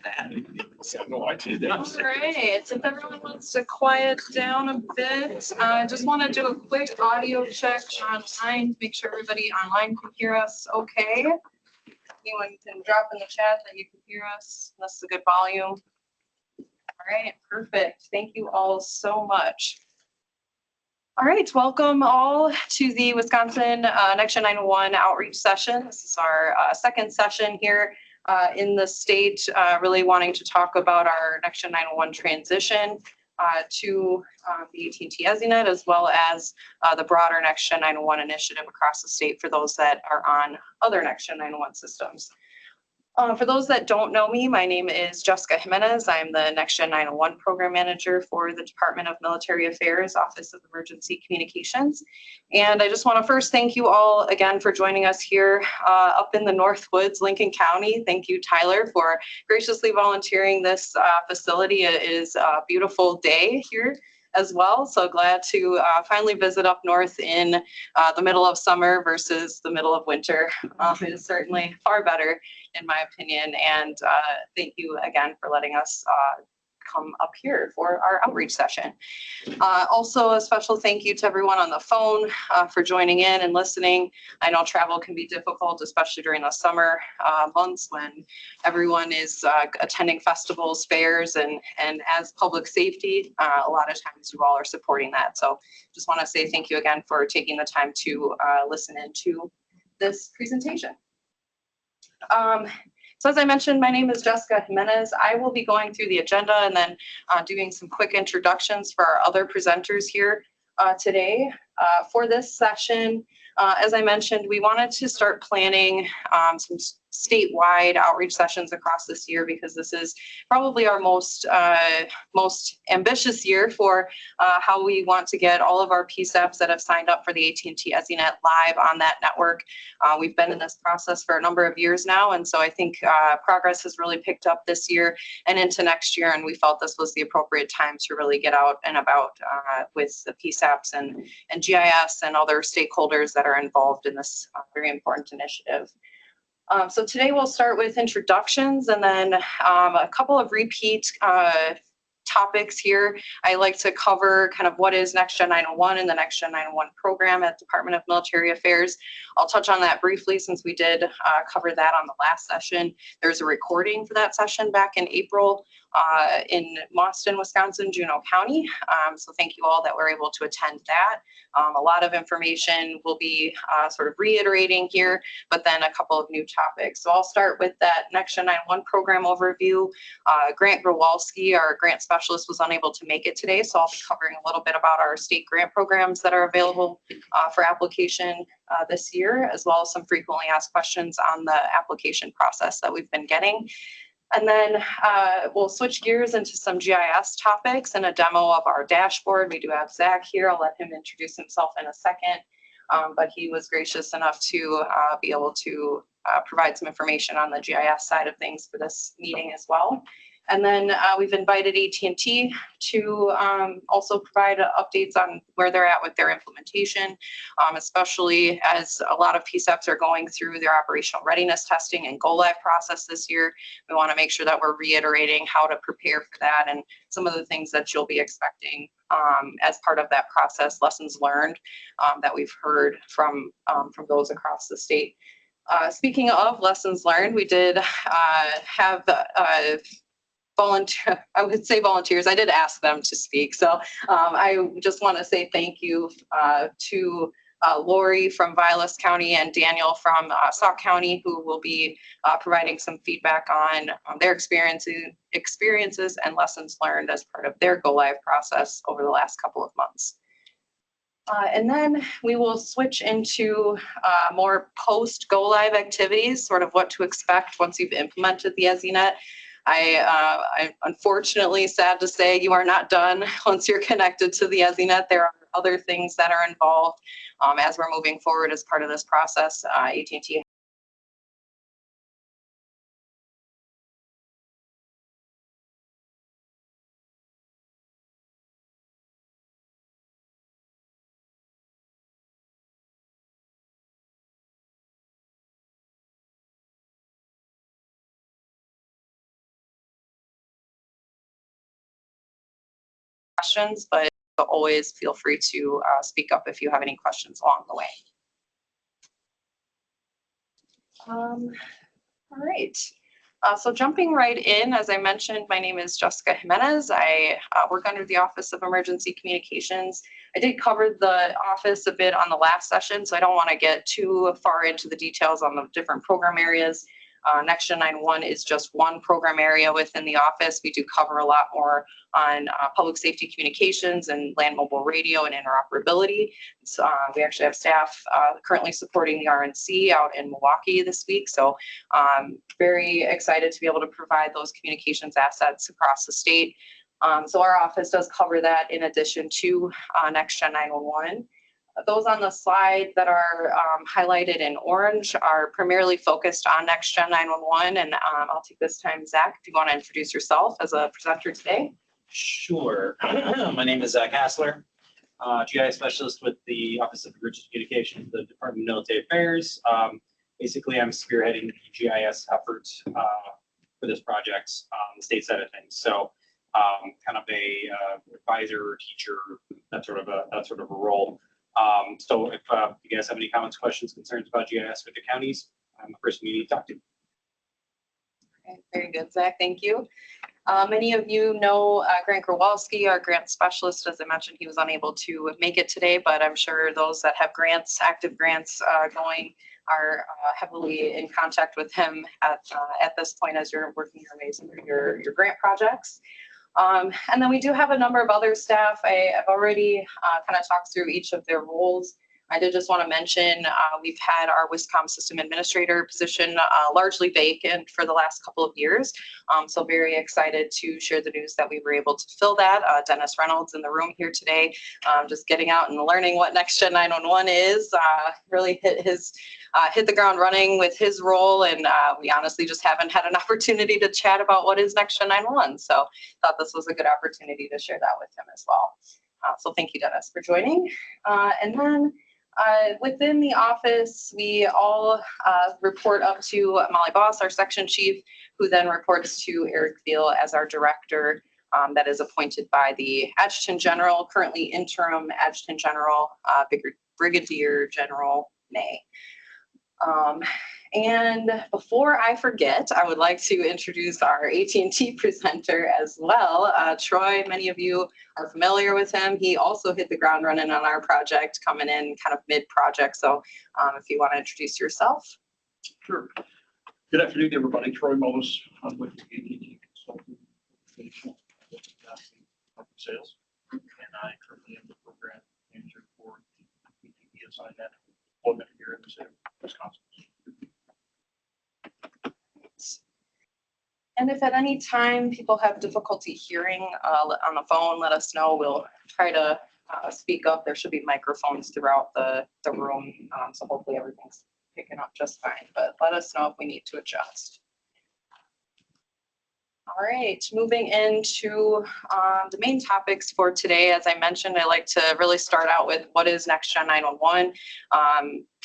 that. No, I did that. All right, if everyone wants to quiet down a bit, I just want to do a quick audio check online, make sure everybody online can hear us okay. Anyone can drop in the chat that you can hear us. That's a good volume. All right, perfect. Thank you all so much. All right, welcome all to the Wisconsin Next Gen 911 outreach session. This is our second session here in the state, really wanting to talk about our Next Gen 911 transition to the AT&T EZNet, as well as the broader Next Gen 911 initiative across the state for those that are on other Next Gen 911 systems. For those that don't know me, my name is Jessica Jimenez. I'm the Next Gen 911 Program Manager for the Department of Military Affairs, Office of Emergency Communications. And I just want to first thank you all again for joining us here up in the Northwoods, Lincoln County. Thank you, Tyler, for graciously volunteering this facility. It is a beautiful day here as well. So glad to finally visit up north in the middle of summer versus the middle of winter. It is certainly far better in my opinion. And thank you again for letting us come up here for our outreach session. Also, a special thank you to everyone on the phone for joining in and listening. I know travel can be difficult, especially during the summer months when everyone is attending festivals, fairs, and as public safety, a lot of times you all are supporting that. So just want to say thank you again for taking the time to listen into this presentation. So as I mentioned, my name is Jessica Jimenez. I will be going through the agenda and then doing some quick introductions for our other presenters here today. For this session, as I mentioned, we wanted to start planning some statewide outreach sessions across this year because this is probably our most ambitious year for how we want to get all of our PSAPs that have signed up for the AT&T EZNet live on that network. We've been in this process for a number of years now, and so I think progress has really picked up this year and into next year, and we felt this was the appropriate time to really get out and about with the PSAPs and GIS and other stakeholders that are involved in this very important initiative. So today we'll start with introductions and then a couple of repeat topics here. I like to cover kind of what is Next Gen 911 and the Next Gen 911 program at Department of Military Affairs. I'll touch on that briefly since we did cover that on the last session. There's a recording for that session back in April in Boston, Wisconsin, Juneau County. So thank you all that were able to attend that. A lot of information will be sort of reiterating here, but then a couple of new topics. So I'll start with that Next Gen 911 program overview. Grant Growalski, our grant specialist, was unable to make it today, so I'll be covering a little bit about our state grant programs that are available for application this year, as well as some frequently asked questions on the application process that we've been getting. And then we'll switch gears into some GIS topics and a demo of our dashboard. We do have Zach here. I'll let him introduce himself in a second, but he was gracious enough to be able to provide some information on the GIS side of things for this meeting as well. And then we've invited AT&T to also provide updates on where they're at with their implementation, especially as a lot of PSAPs are going through their operational readiness testing and go live process this year. We want to make sure that we're reiterating how to prepare for that and some of the things that you'll be expecting as part of that process, lessons learned that we've heard from those across the state. Speaking of lessons learned, we did have volunteers. I did ask them to speak. So I just want to say thank you to Lori from Vilas County and Daniel from Sauk County, who will be providing some feedback on their experiences and lessons learned as part of their go live process over the last couple of months. And then we will switch into more post go live activities, sort of what to expect once you've implemented the EZNet. I'm unfortunately sad to say you are not done once you're connected to the EZNet. There are other things that are involved as we're moving forward as part of this process. AT&T questions, but always feel free to speak up if you have any questions along the way. All right. So jumping right in, as I mentioned, my name is Jessica Jimenez. I work under the Office of Emergency Communications. I did cover the office a bit on the last session, so I don't want to get too far into the details on the different program areas. NextGen 9.1 is just one program area within the office. We do cover a lot more on public safety communications and land mobile radio and interoperability. So, we actually have staff currently supporting the RNC out in Milwaukee this week. So very excited to be able to provide those communications assets across the state. So our office does cover that in addition to NextGen 911. Those on the slide that are highlighted in orange are primarily focused on NextGen 911. And I'll take this time, Zach, if you want to introduce yourself as a presenter today. Sure. My name is Zach Hassler, GIS specialist with the Office of Emergency Communications, the Department of Military Affairs. Basically, I'm spearheading the GIS efforts for this project on the state side of things. So kind of a advisor, teacher, that sort of a role. So if you guys have any comments, questions, concerns about GIS with the counties, I'm the person you need to talk to. Okay, very good, Zach. Thank you. Many of you know Grant Growalski, our grant specialist. As I mentioned, he was unable to make it today, but I'm sure those that have grants, active grants going, are heavily in contact with him at this point as you're working your ways through your grant projects. And then we do have a number of other staff. I've already kind of talked through each of their roles. I did just want to mention we've had our Wiscom system administrator position largely vacant for the last couple of years. So very excited to share the news that we were able to fill that. Dennis Reynolds in the room here today, just getting out and learning what NextGen 911 is, really hit the ground running with his role. And we honestly just haven't had an opportunity to chat about what is NextGen 911. So thought this was a good opportunity to share that with him as well. So thank you, Dennis, for joining. And then within the office, we all report up to Molly Boss, our section chief, who then reports to Eric Veal as our director that is appointed by the Adjutant General, currently interim Adjutant General, Brigadier General May. And before I forget, I would like to introduce our AT&T presenter as well. Troy, many of you are familiar with him. He also hit the ground running on our project, coming in kind of mid-project. So if you want to introduce yourself. Sure. Good afternoon, everybody. Troy Mullis. I'm with the AT&T Consulting Sales, and I currently am the program manager for the PTP assigned that deployment here in the state of Wisconsin. And if at any time people have difficulty hearing on the phone, let us know. We'll try to speak up. There should be microphones throughout the room, so hopefully everything's picking up just fine. But let us know if we need to adjust. All right, moving into the main topics for today. As I mentioned, I like to really start out with what is NextGen 911.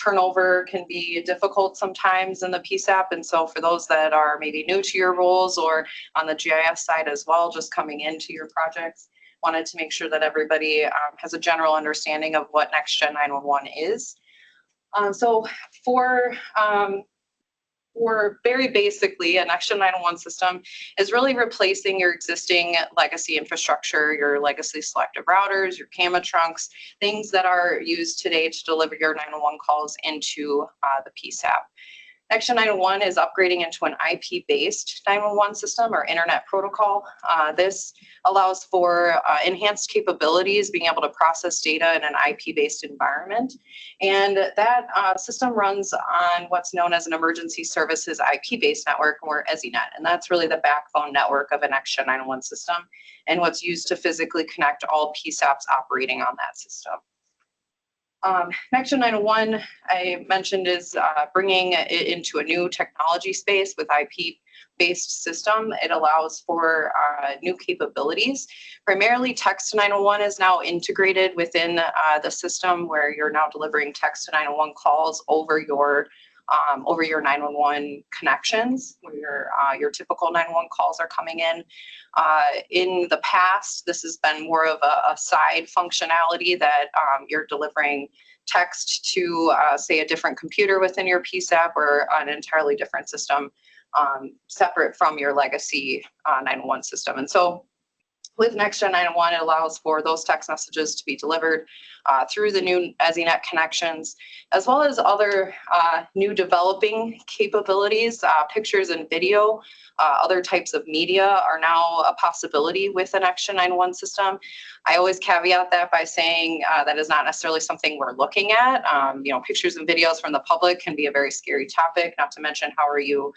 Turnover can be difficult sometimes in the PSAP, and so for those that are maybe new to your roles or on the GIS side as well, just coming into your projects, wanted to make sure that everybody has a general understanding of what NextGen 911 is. So for very basically, a NextGen 911 system is really replacing your existing legacy infrastructure, your legacy selective routers, your camera trunks, things that are used today to deliver your 911 calls into the PSAP. NextGen 911 is upgrading into an IP-based 911 system or internet protocol. This allows for enhanced capabilities, being able to process data in an IP-based environment. And that system runs on what's known as an Emergency Services IP-based network, or EZNet. And that's really the backbone network of a NextGen 911 system and what's used to physically connect all PSAPs operating on that system. NextGen 911, I mentioned, is bringing it into a new technology space with IP-based system. It allows for new capabilities. Primarily, text to 911 is now integrated within the system, where you're now delivering text to 911 calls over your over your 911 connections, where your typical 911 calls are coming in. In the past, this has been more of a side functionality that you're delivering text to, say, a different computer within your PSAP or an entirely different system separate from your legacy 911 system. And so with NextGen 911, it allows for those text messages to be delivered through the new EZNet connections, as well as other new developing capabilities. Pictures and video, other types of media are now a possibility with the NextGen 911 system. I always caveat that by saying that is not necessarily something we're looking at. Pictures and videos from the public can be a very scary topic, not to mention how are you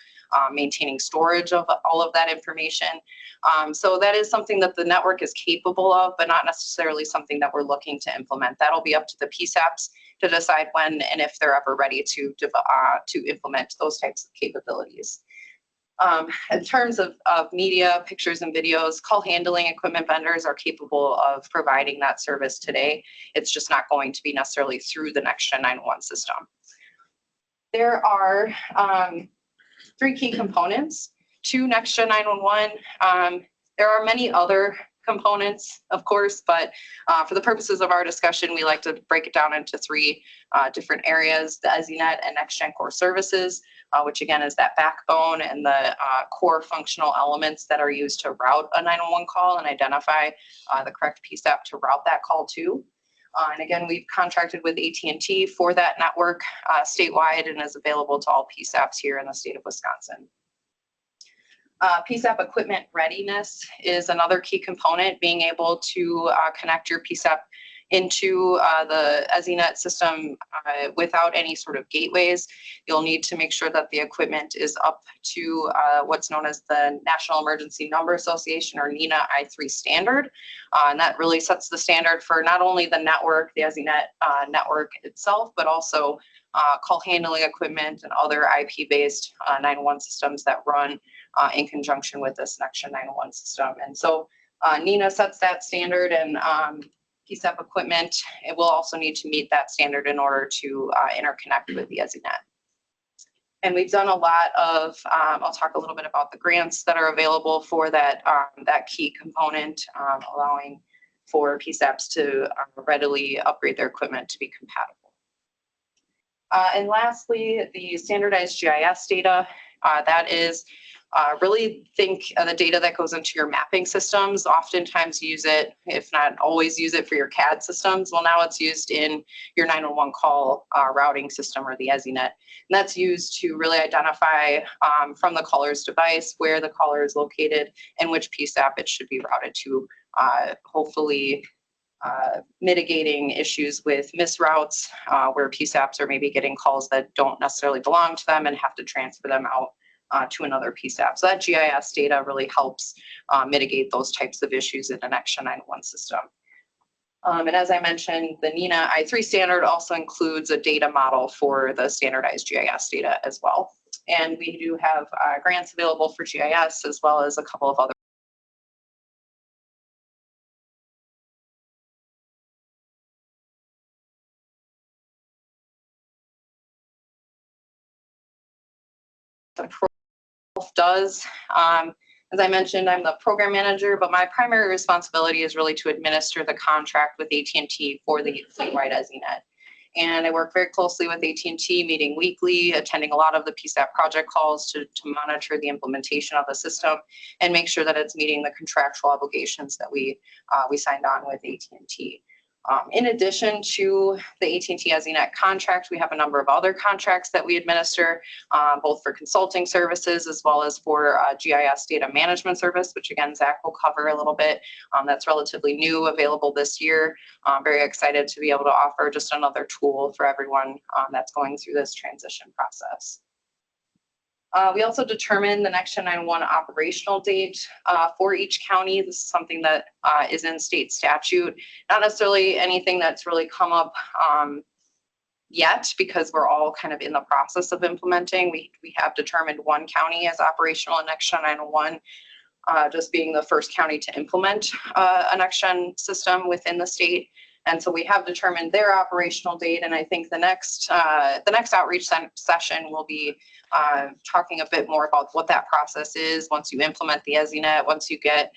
maintaining storage of all of that information. So that is something that the network is capable of, but not necessarily something that we're looking to implement. That'll be up to the PSAPs to decide when and if they're ever ready to implement those types of capabilities. In terms of media, pictures and videos, call handling equipment vendors are capable of providing that service today. It's just not going to be necessarily through the NextGen 911 system. There are 3 key components to NextGen 911. There are many other components, of course, but for the purposes of our discussion, we like to break it down into 3 different areas: the EZNet and NextGen Core Services, which again is that backbone and the core functional elements that are used to route a 911 call and identify the correct PSAP to route that call to. And again, we've contracted with AT&T for that network statewide and is available to all PSAPs here in the state of Wisconsin. PSAP equipment readiness is another key component, being able to connect your PSAP into the EZNet system without any sort of gateways. You'll need to make sure that the equipment is up to what's known as the National Emergency Number Association, or NENA I3 standard. And that really sets the standard for not only the network, the EZNet network itself, but also call handling equipment and other IP-based 911 systems that run in conjunction with this NextGen 911 system. And so NENA sets that standard, and PSAP equipment, it will also need to meet that standard in order to interconnect with the EZNet. And we've done a lot of, I'll talk a little bit about the grants that are available for that, that key component, allowing for PSAPs to readily upgrade their equipment to be compatible. And lastly, the standardized GIS data, that is really think the data that goes into your mapping systems. Oftentimes use it, if not always use it, for your CAD systems. Well, now it's used in your 911 call routing system, or the EZNet. And that's used to really identify from the caller's device where the caller is located and which PSAP it should be routed to, hopefully mitigating issues with misroutes where PSAPs are maybe getting calls that don't necessarily belong to them and have to transfer them out to another PSAP. So that GIS data really helps mitigate those types of issues in the NextGen 911 system. And as I mentioned, the NENA I3 standard also includes a data model for the standardized GIS data as well. And we do have grants available for GIS, as well as a couple of other does. As I mentioned, I'm the program manager, but my primary responsibility is really to administer the contract with AT&T for the statewide EZNet. And I work very closely with AT&T, meeting weekly, attending a lot of the PSAP project calls to monitor the implementation of the system and make sure that it's meeting the contractual obligations that we signed on with AT&T. In addition to the AT&T EZNet contract, we have a number of other contracts that we administer, both for consulting services as well as for GIS data management service, which again, Zach will cover a little bit. That's relatively new, available this year. I'm very excited to be able to offer just another tool for everyone that's going through this transition process. We also determine the NextGen 911 operational date for each county. This is something that is in state statute, not necessarily anything that's really come up yet, because we're all kind of in the process of implementing. We have determined one county as operational in NextGen 911, just being the first county to implement a NextGen system within the state. And so we have determined their operational date, and I think the next outreach session will be talking a bit more about what that process is once you implement the EZNet, once you get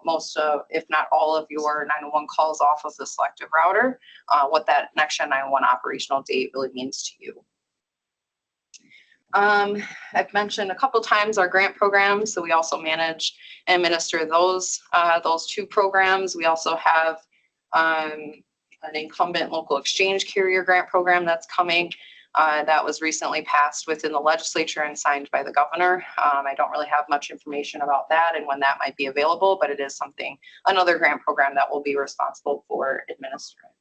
most of, if not all of your 911 calls off of the selective router, what that NextGen 911 operational date really means to you. I've mentioned a couple times our grant programs, so we also manage and administer those two programs. We also have an incumbent local exchange carrier grant program that's coming. That was recently passed within the legislature and signed by the governor. I don't really have much information about that and when that might be available, but it is another grant program that will be responsible for administering.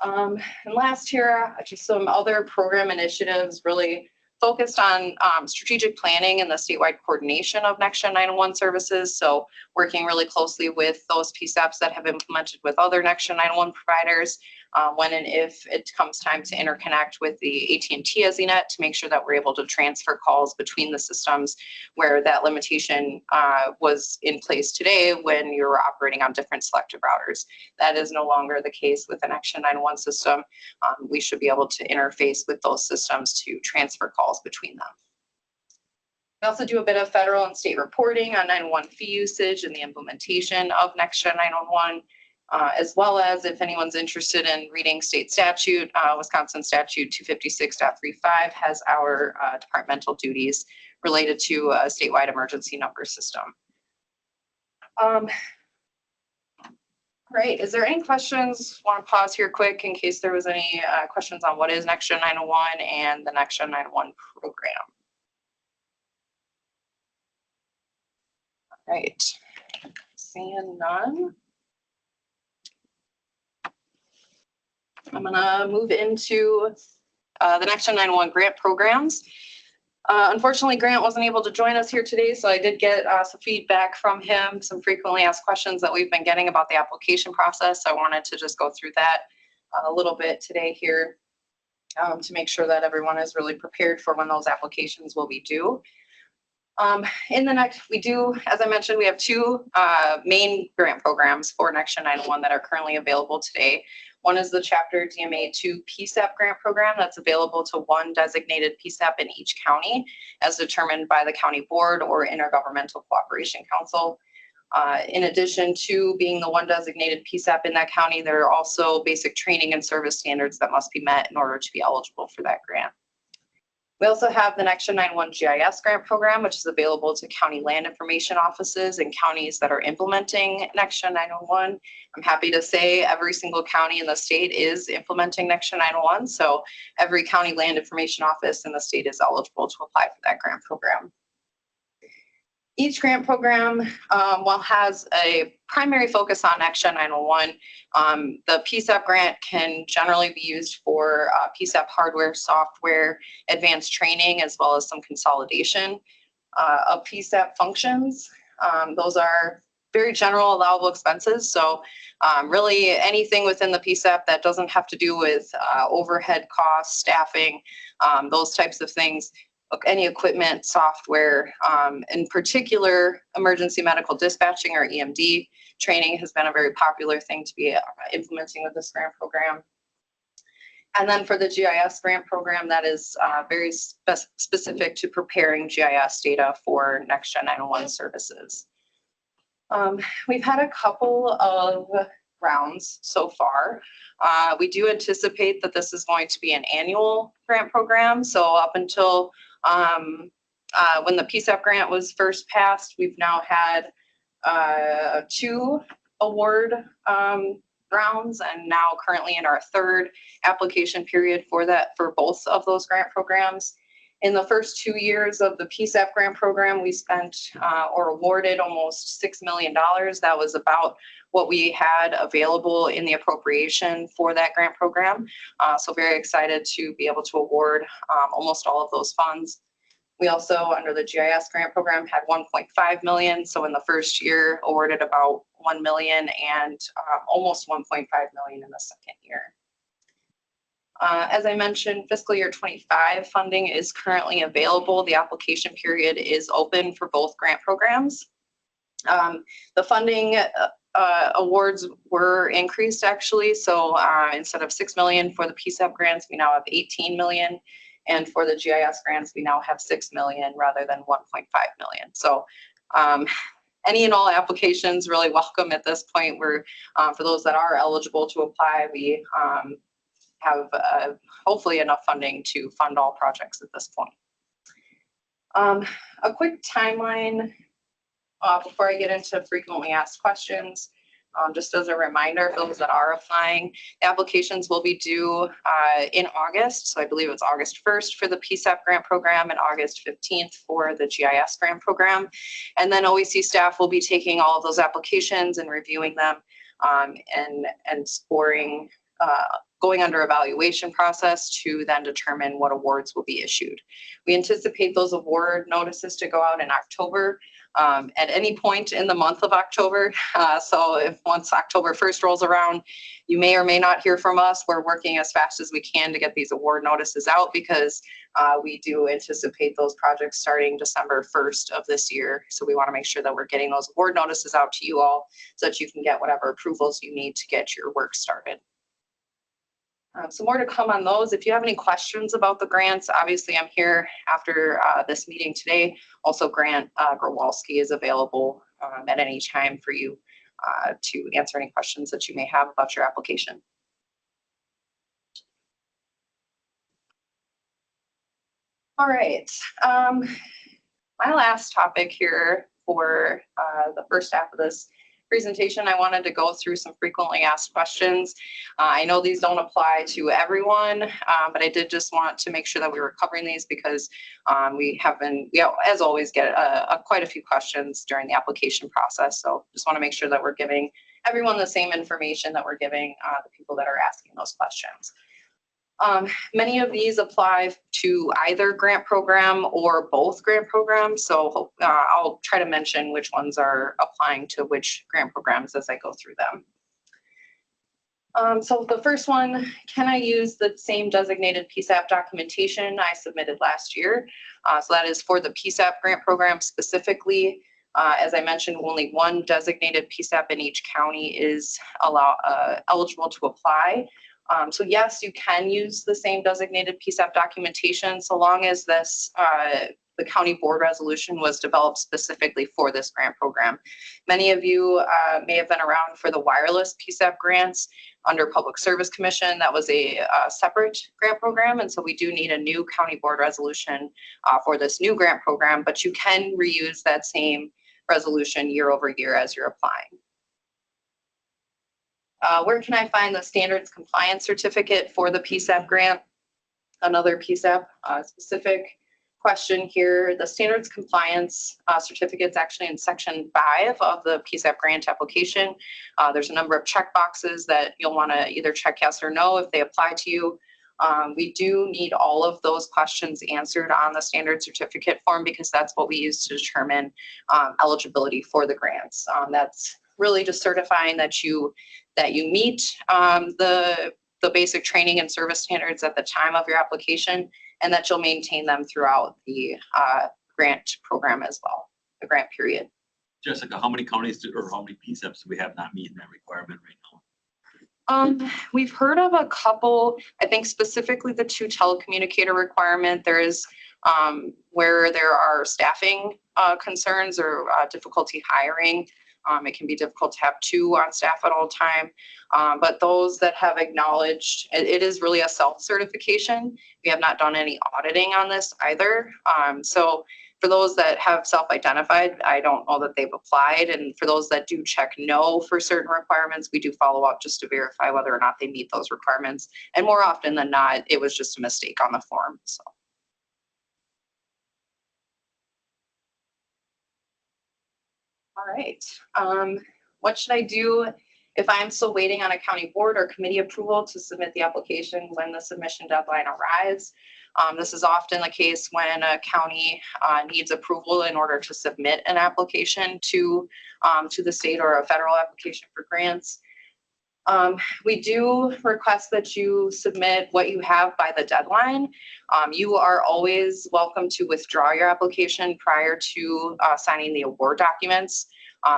And last here, just some other program initiatives really focused on strategic planning and the statewide coordination of NextGen 911 services. So working really closely with those PSAPs that have implemented with other NextGen 911 providers when and if it comes time to interconnect with the AT&T EZNet to make sure that we're able to transfer calls between the systems where that limitation was in place today when you're operating on different selective routers. That is no longer the case with an NextGen 911 system. We should be able to interface with those systems to transfer calls between them. We also do a bit of federal and state reporting on 911 fee usage and the implementation of NextGen 911. As well as if anyone's interested in reading state statute, Wisconsin Statute 256.35 has our departmental duties related to a statewide emergency number system. Great. Is there any questions? Want to pause here quick in case there was any questions on what is NextGen 911 and the NextGen 911 program. All right. Seeing none. I'm going to move into the NextGen 911 grant programs. Unfortunately, Grant wasn't able to join us here today, so I did get some feedback from him, some frequently asked questions that we've been getting about the application process. So I wanted to just go through that a little bit today here to make sure that everyone is really prepared for when those applications will be due. We do, as I mentioned, we have two main grant programs for NextGen 911 that are currently available today. One is the Chapter DMA2 PSAP grant program that's available to one designated PSAP in each county as determined by the county board or intergovernmental cooperation council. In addition to being the one designated PSAP in that county, there are also basic training and service standards that must be met in order to be eligible for that grant. We also have the NextGen 911 GIS grant program, which is available to county land information offices in counties that are implementing NextGen 911. I'm happy to say every single county in the state is implementing NextGen 911, so every county land information office in the state is eligible to apply for that grant program. Each grant program, while has a primary focus on NextGen 911, the PSAP grant can generally be used for PSAP hardware, software, advanced training, as well as some consolidation of PSAP functions. Those are very general allowable expenses. So really anything within the PSAP that doesn't have to do with overhead costs, staffing, those types of things. Any equipment, software, in particular, emergency medical dispatching or EMD training has been a very popular thing to be implementing with this grant program. And then for the GIS grant program, that is very specific to preparing GIS data for NextGen 911 services. We've had a couple of rounds so far. We do anticipate that this is going to be an annual grant program. So up until when the PSAP grant was first passed, we've now had 2 award rounds and now currently in our 3rd application period for both of those grant programs. In the first 2 years of the PSAP grant program, we spent or awarded almost $6 million. That was about what we had available in the appropriation for that grant program. So very excited to be able to award almost all of those funds. We also, under the GIS grant program, had 1.5 million. So in the first year, awarded about 1 million and almost 1.5 million in the second year. As I mentioned, fiscal year 25 funding is currently available. The application period is open for both grant programs. The funding awards were increased actually. So instead of 6 million for the PSAP grants, we now have 18 million. And for the GIS grants, we now have 6 million rather than 1.5 million. So any and all applications really welcome at this point. We're for those that are eligible to apply, we have hopefully enough funding to fund all projects at this point. A quick timeline before I get into frequently asked questions. Just as a reminder, for those that are applying, the applications will be due in August. So I believe it's August 1st for the PSAP grant program and August 15th for the GIS grant program. And then OEC staff will be taking all of those applications and reviewing them and scoring, going under evaluation process to then determine what awards will be issued. We anticipate those award notices to go out in October. At any point in the month of October. So if once October 1st rolls around, you may or may not hear from us. We're working as fast as we can to get these award notices out because we do anticipate those projects starting December 1st of this year. So we want to make sure that we're getting those award notices out to you all so that you can get whatever approvals you need to get your work started. So more to come on those. If you have any questions about the grants, obviously I'm here after this meeting today. Also, Grant Growalski is available at any time for you to answer any questions that you may have about your application. All right. My last topic here for the first half of this presentation, I wanted to go through some frequently asked questions. I know these don't apply to everyone, but I did just want to make sure that we were covering these because we as always get quite a few questions during the application process. So just want to make sure that we're giving everyone the same information that we're giving the people that are asking those questions. Many of these apply to either grant program or both grant programs. So I'll try to mention which ones are applying to which grant programs as I go through them. So the first one, can I use the same designated PSAP documentation I submitted last year? So that is for the PSAP grant program specifically. As I mentioned, only one designated PSAP in each county is eligible to apply. So yes, you can use the same designated PSAP documentation so long as this the county board resolution was developed specifically for this grant program. Many of you may have been around for the wireless PSAP grants under Public Service Commission. That was a separate grant program, and so we do need a new county board resolution for this new grant program, but you can reuse that same resolution year over year as you're applying. Where can I find the standards compliance certificate for the PSAP grant? Another PSAP specific question here. The standards compliance certificate is actually in section 5 of the PSAP grant application. There's a number of check boxes that you'll want to either check yes or no if they apply to you. We do need all of those questions answered on the standard certificate form because that's what we use to determine eligibility for the grants. That's really just certifying that you meet the basic training and service standards at the time of your application and that you'll maintain them throughout the grant program as well, the grant period. Jessica, how many counties or how many PSAPs do we have not meeting that requirement right now? We've heard of a couple, I think specifically the 2 telecommunicator requirement. There is where there are staffing concerns or difficulty hiring. It can be difficult to have 2 on staff at all time, but those that have acknowledged, it is really a self-certification. We have not done any auditing on this either. So for those that have self-identified, I don't know that they've applied. And for those that do check no for certain requirements, we do follow up just to verify whether or not they meet those requirements. And more often than not, it was just a mistake on the form. So. All right, what should I do if I'm still waiting on a county board or committee approval to submit the application when the submission deadline arrives? This is often the case when a county needs approval in order to submit an application to the state or a federal application for grants. We do request that you submit what you have by the deadline. You are always welcome to withdraw your application prior to signing the award documents.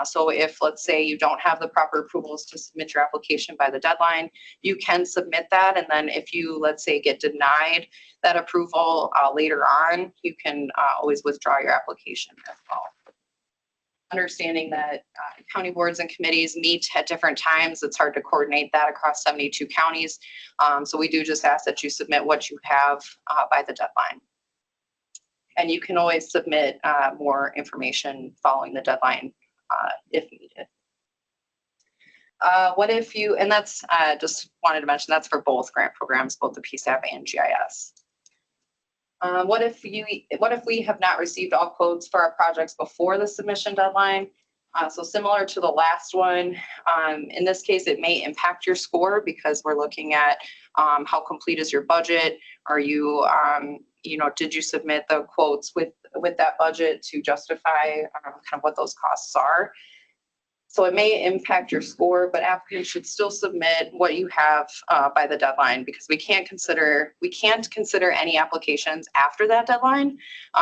So if, let's say, you don't have the proper approvals to submit your application by the deadline, you can submit that. And then if you, let's say, get denied that approval later on, you can always withdraw your application as well. Understanding that county boards and committees meet at different times, it's hard to coordinate that across 72 counties. So we do just ask that you submit what you have by the deadline. And you can always submit more information following the deadline if needed. What if you, and that's just wanted to mention, that's for both grant programs, both the PSAP and GIS. What if we have not received all quotes for our projects before the submission deadline? So similar to the last one, in this case, it may impact your score because we're looking at how complete is your budget? Are you, did you submit the quotes with that budget to justify kind of what those costs are? So it may impact your score, but applicants should still submit what you have by the deadline, because we can't consider any applications after that deadline.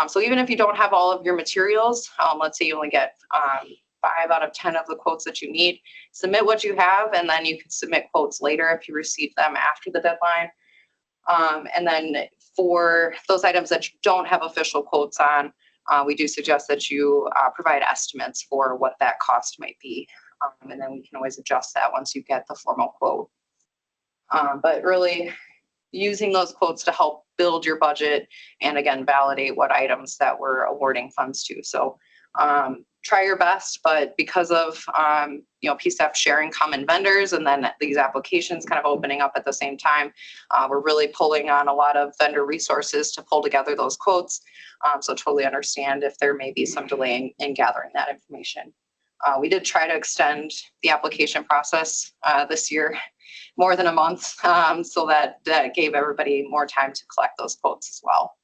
So even if you don't have all of your materials, let's say you only get 5 out of 10 of the quotes that you need, submit what you have, and then you can submit quotes later if you receive them after the deadline. And then for those items that you don't have official quotes on, we do suggest that you provide estimates for what that cost might be. And then we can always adjust that once you get the formal quote. But really using those quotes to help build your budget and again, validate what items that we're awarding funds to. So try your best, but because of PSAP sharing common vendors and then these applications kind of opening up at the same time, we're really pulling on a lot of vendor resources to pull together those quotes. So totally understand if there may be some delay in gathering that information. We did try to extend the application process this year more than a month, so that gave everybody more time to collect those quotes as well.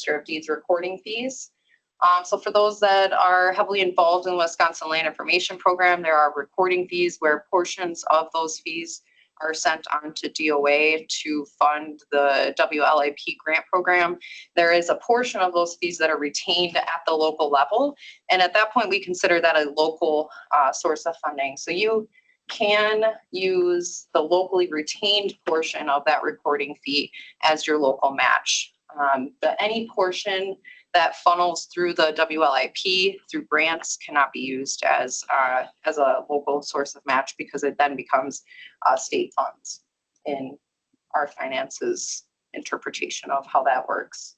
Of deeds recording fees. So for those that are heavily involved in the Wisconsin Land Information Program, there are recording fees where portions of those fees are sent on to DOA to fund the WLIP grant program. There is a portion of those fees that are retained at the local level. And at that point, we consider that a local source of funding. So you can use the locally retained portion of that recording fee as your local match. But any portion that funnels through the WLIP through grants cannot be used as a local source of match, because it then becomes state funds in our finances interpretation of how that works.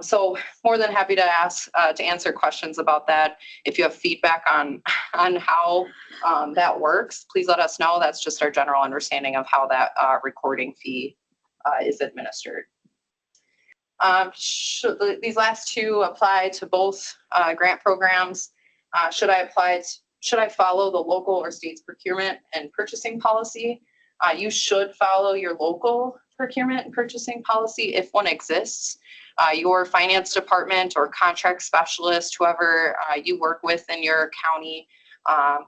So more than happy to answer questions about that. If you have feedback on how that works, please let us know. That's just our general understanding of how that recording fee is administered. These last two apply to both grant programs. Should I follow the local or state's procurement and purchasing policy? You should follow your local procurement and purchasing policy if one exists. Your finance department or contract specialist, whoever you work with in your county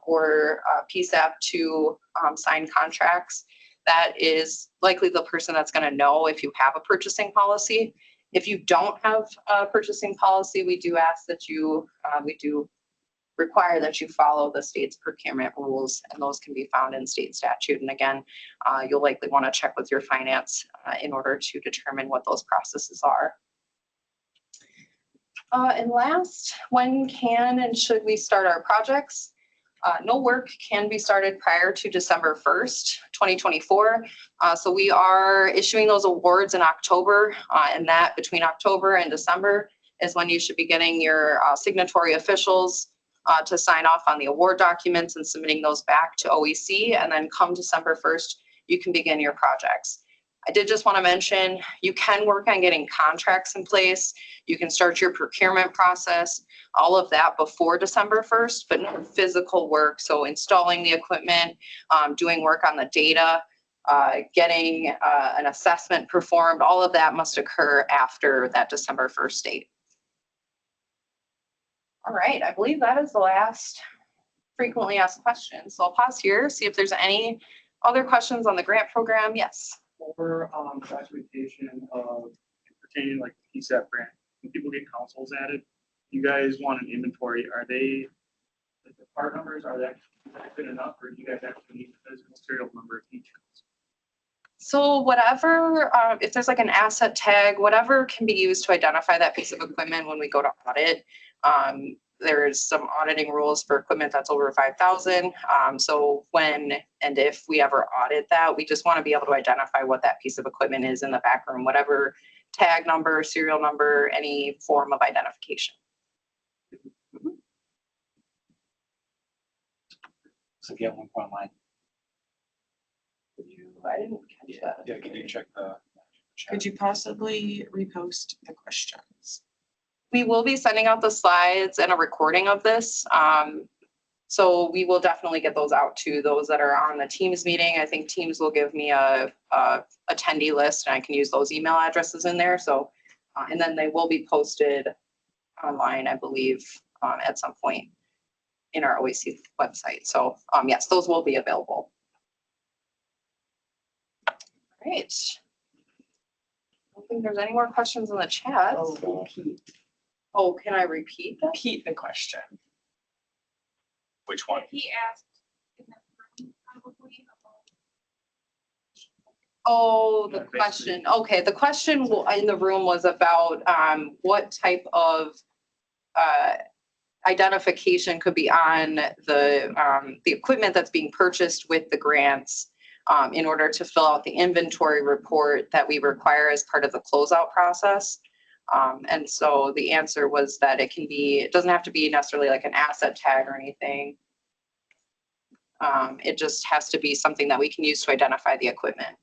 or PSAP to sign contracts, that is likely the person that's going to know if you have a purchasing policy. If you don't have a purchasing policy, we do ask that we do require that you follow the state's procurement rules, and those can be found in state statute. And again, you'll likely want to check with your finance in order to determine what those processes are. And last, when can and should we start our projects? No work can be started prior to December 1st, 2024. So we are issuing those awards in October, and that between October and December is when you should be getting your signatory officials to sign off on the award documents and submitting those back to OEC. And then come December 1st, you can begin your projects. I did just want to mention, you can work on getting contracts in place. You can start your procurement process, all of that before December 1st, but no physical work. So installing the equipment, doing work on the data, getting an assessment performed, all of that must occur after that December 1st date. All right, I believe that is the last frequently asked question. So I'll pause here, see if there's any other questions on the grant program. Yes. For documentation of pertaining like the PSAP grant, when people get consoles added, you guys want an inventory, are they, like the part numbers, are that good enough, or do you guys actually need the physical serial number of each console? So whatever, if there's like an asset tag, whatever can be used to identify that piece of equipment when we go to audit. There's some auditing rules for equipment that's over 5,000. So when and if we ever audit that, we just want to be able to identify what that piece of equipment is in the back room, whatever tag number, serial number, any form of identification. So if you have one point line. I didn't catch that. Yeah, can you check the? Could you possibly repost the questions? We will be sending out the slides and a recording of this. So we will definitely get those out to those that are on the Teams meeting. I think Teams will give me a attendee list and I can use those email addresses in there. So, and then they will be posted online, I believe, at some point in our OAC website. So yes, those will be available. Great. I don't think there's any more questions in the chat. Oh, can I repeat that? Repeat the question. Which one? He asked in the room probably about Oh, the Yeah, basically. question. Okay, the question in the room was about what type of identification could be on the equipment that's being purchased with the grants in order to fill out the inventory report that we require as part of the closeout process. And so the answer was that it doesn't have to be necessarily like an asset tag or anything. It just has to be something that we can use to identify the equipment.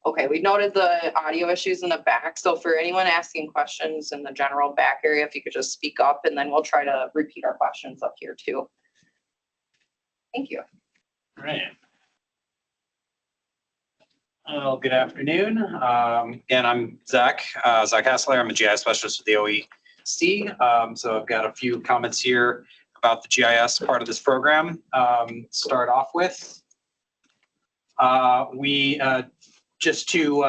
Okay, we noted the audio issues in the back. So for anyone asking questions in the general back area, if you could just speak up and then we'll try to repeat our questions up here too. Thank you. All right. Well, good afternoon. Again, I'm Zach Hassler. I'm a GIS specialist with the OEC. So I've got a few comments here about the GIS part of this program. Start off with, just to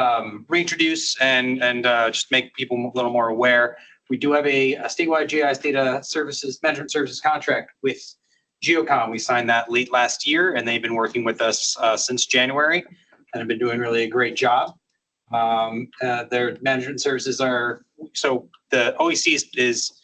reintroduce and just make people a little more aware, we do have a statewide GIS data services management services contract with GeoCom. We signed that late last year, and they've been working with us since January, and have been doing really a great job. Their management services so the OEC is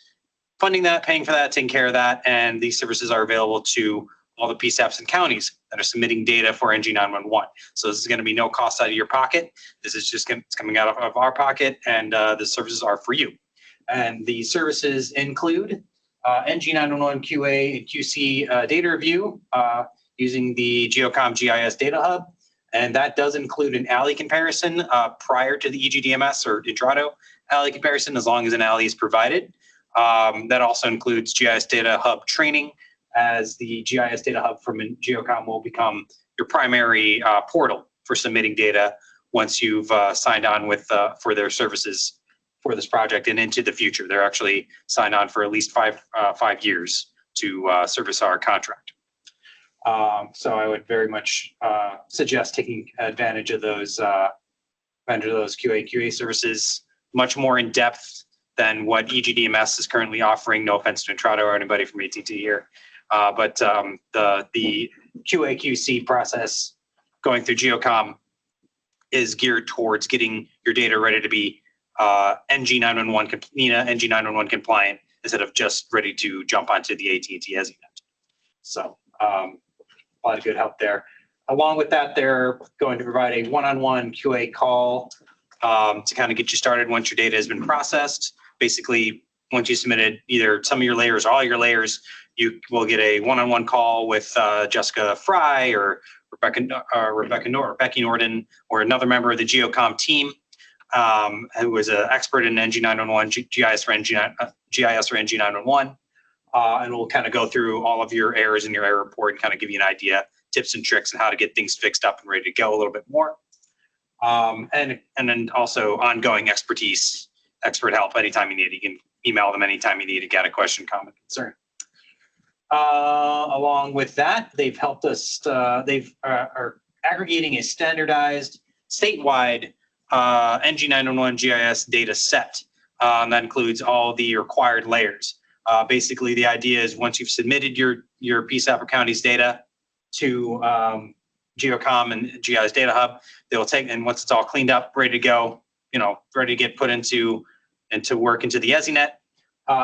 funding that, paying for that, taking care of that, and these services are available to all the PSAPs and counties that are submitting data for NG911. So this is going to be no cost out of your pocket. This is just it's coming out of our pocket, and the services are for you. And the services include NG911 QA and QC data review using the GeoCom GIS Data Hub. And that does include an alley comparison prior to the EGDMS or Intrado alley comparison, as long as an alley is provided. That also includes GIS Data Hub training, as the GIS Data Hub from GeoCom will become your primary portal for submitting data once you've signed on with for their services for this project and into the future. They're actually signed on for at least five years to service our contract. So I would very much suggest taking advantage of those QA services, much more in depth than what EGDMS is currently offering. No offense to Intrado or anybody from AT&T here, but the QA/QC process going through GeoCom is geared towards getting your data ready to be NG911 compliant instead of just ready to jump onto the AT&T ESINet. So a lot of good help there. Along with that, they're going to provide a one-on-one QA call to kind of get you started once your data has been processed. Basically, once you submitted either some of your layers or all your layers, you will get a one-on-one call with Jessica Fry or Becky Norden or another member of the GeoCom team who is an expert in NG911, GIS for NG911. And we'll kind of go through all of your errors in your error report and kind of give you an idea, tips and tricks on how to get things fixed up and ready to go a little bit more. And then also ongoing expertise expert help anytime you need. You can email them anytime you need to get a question, comment, concern. Along with that, they've helped us, are aggregating a standardized statewide NG911 GIS data set. That includes all the required layers. Basically, the idea is once you've submitted your PSAP or county's data to GeoCom and GIS Data Hub, they will take, and once it's all cleaned up, ready to go, ready to get put into work into the EZNet,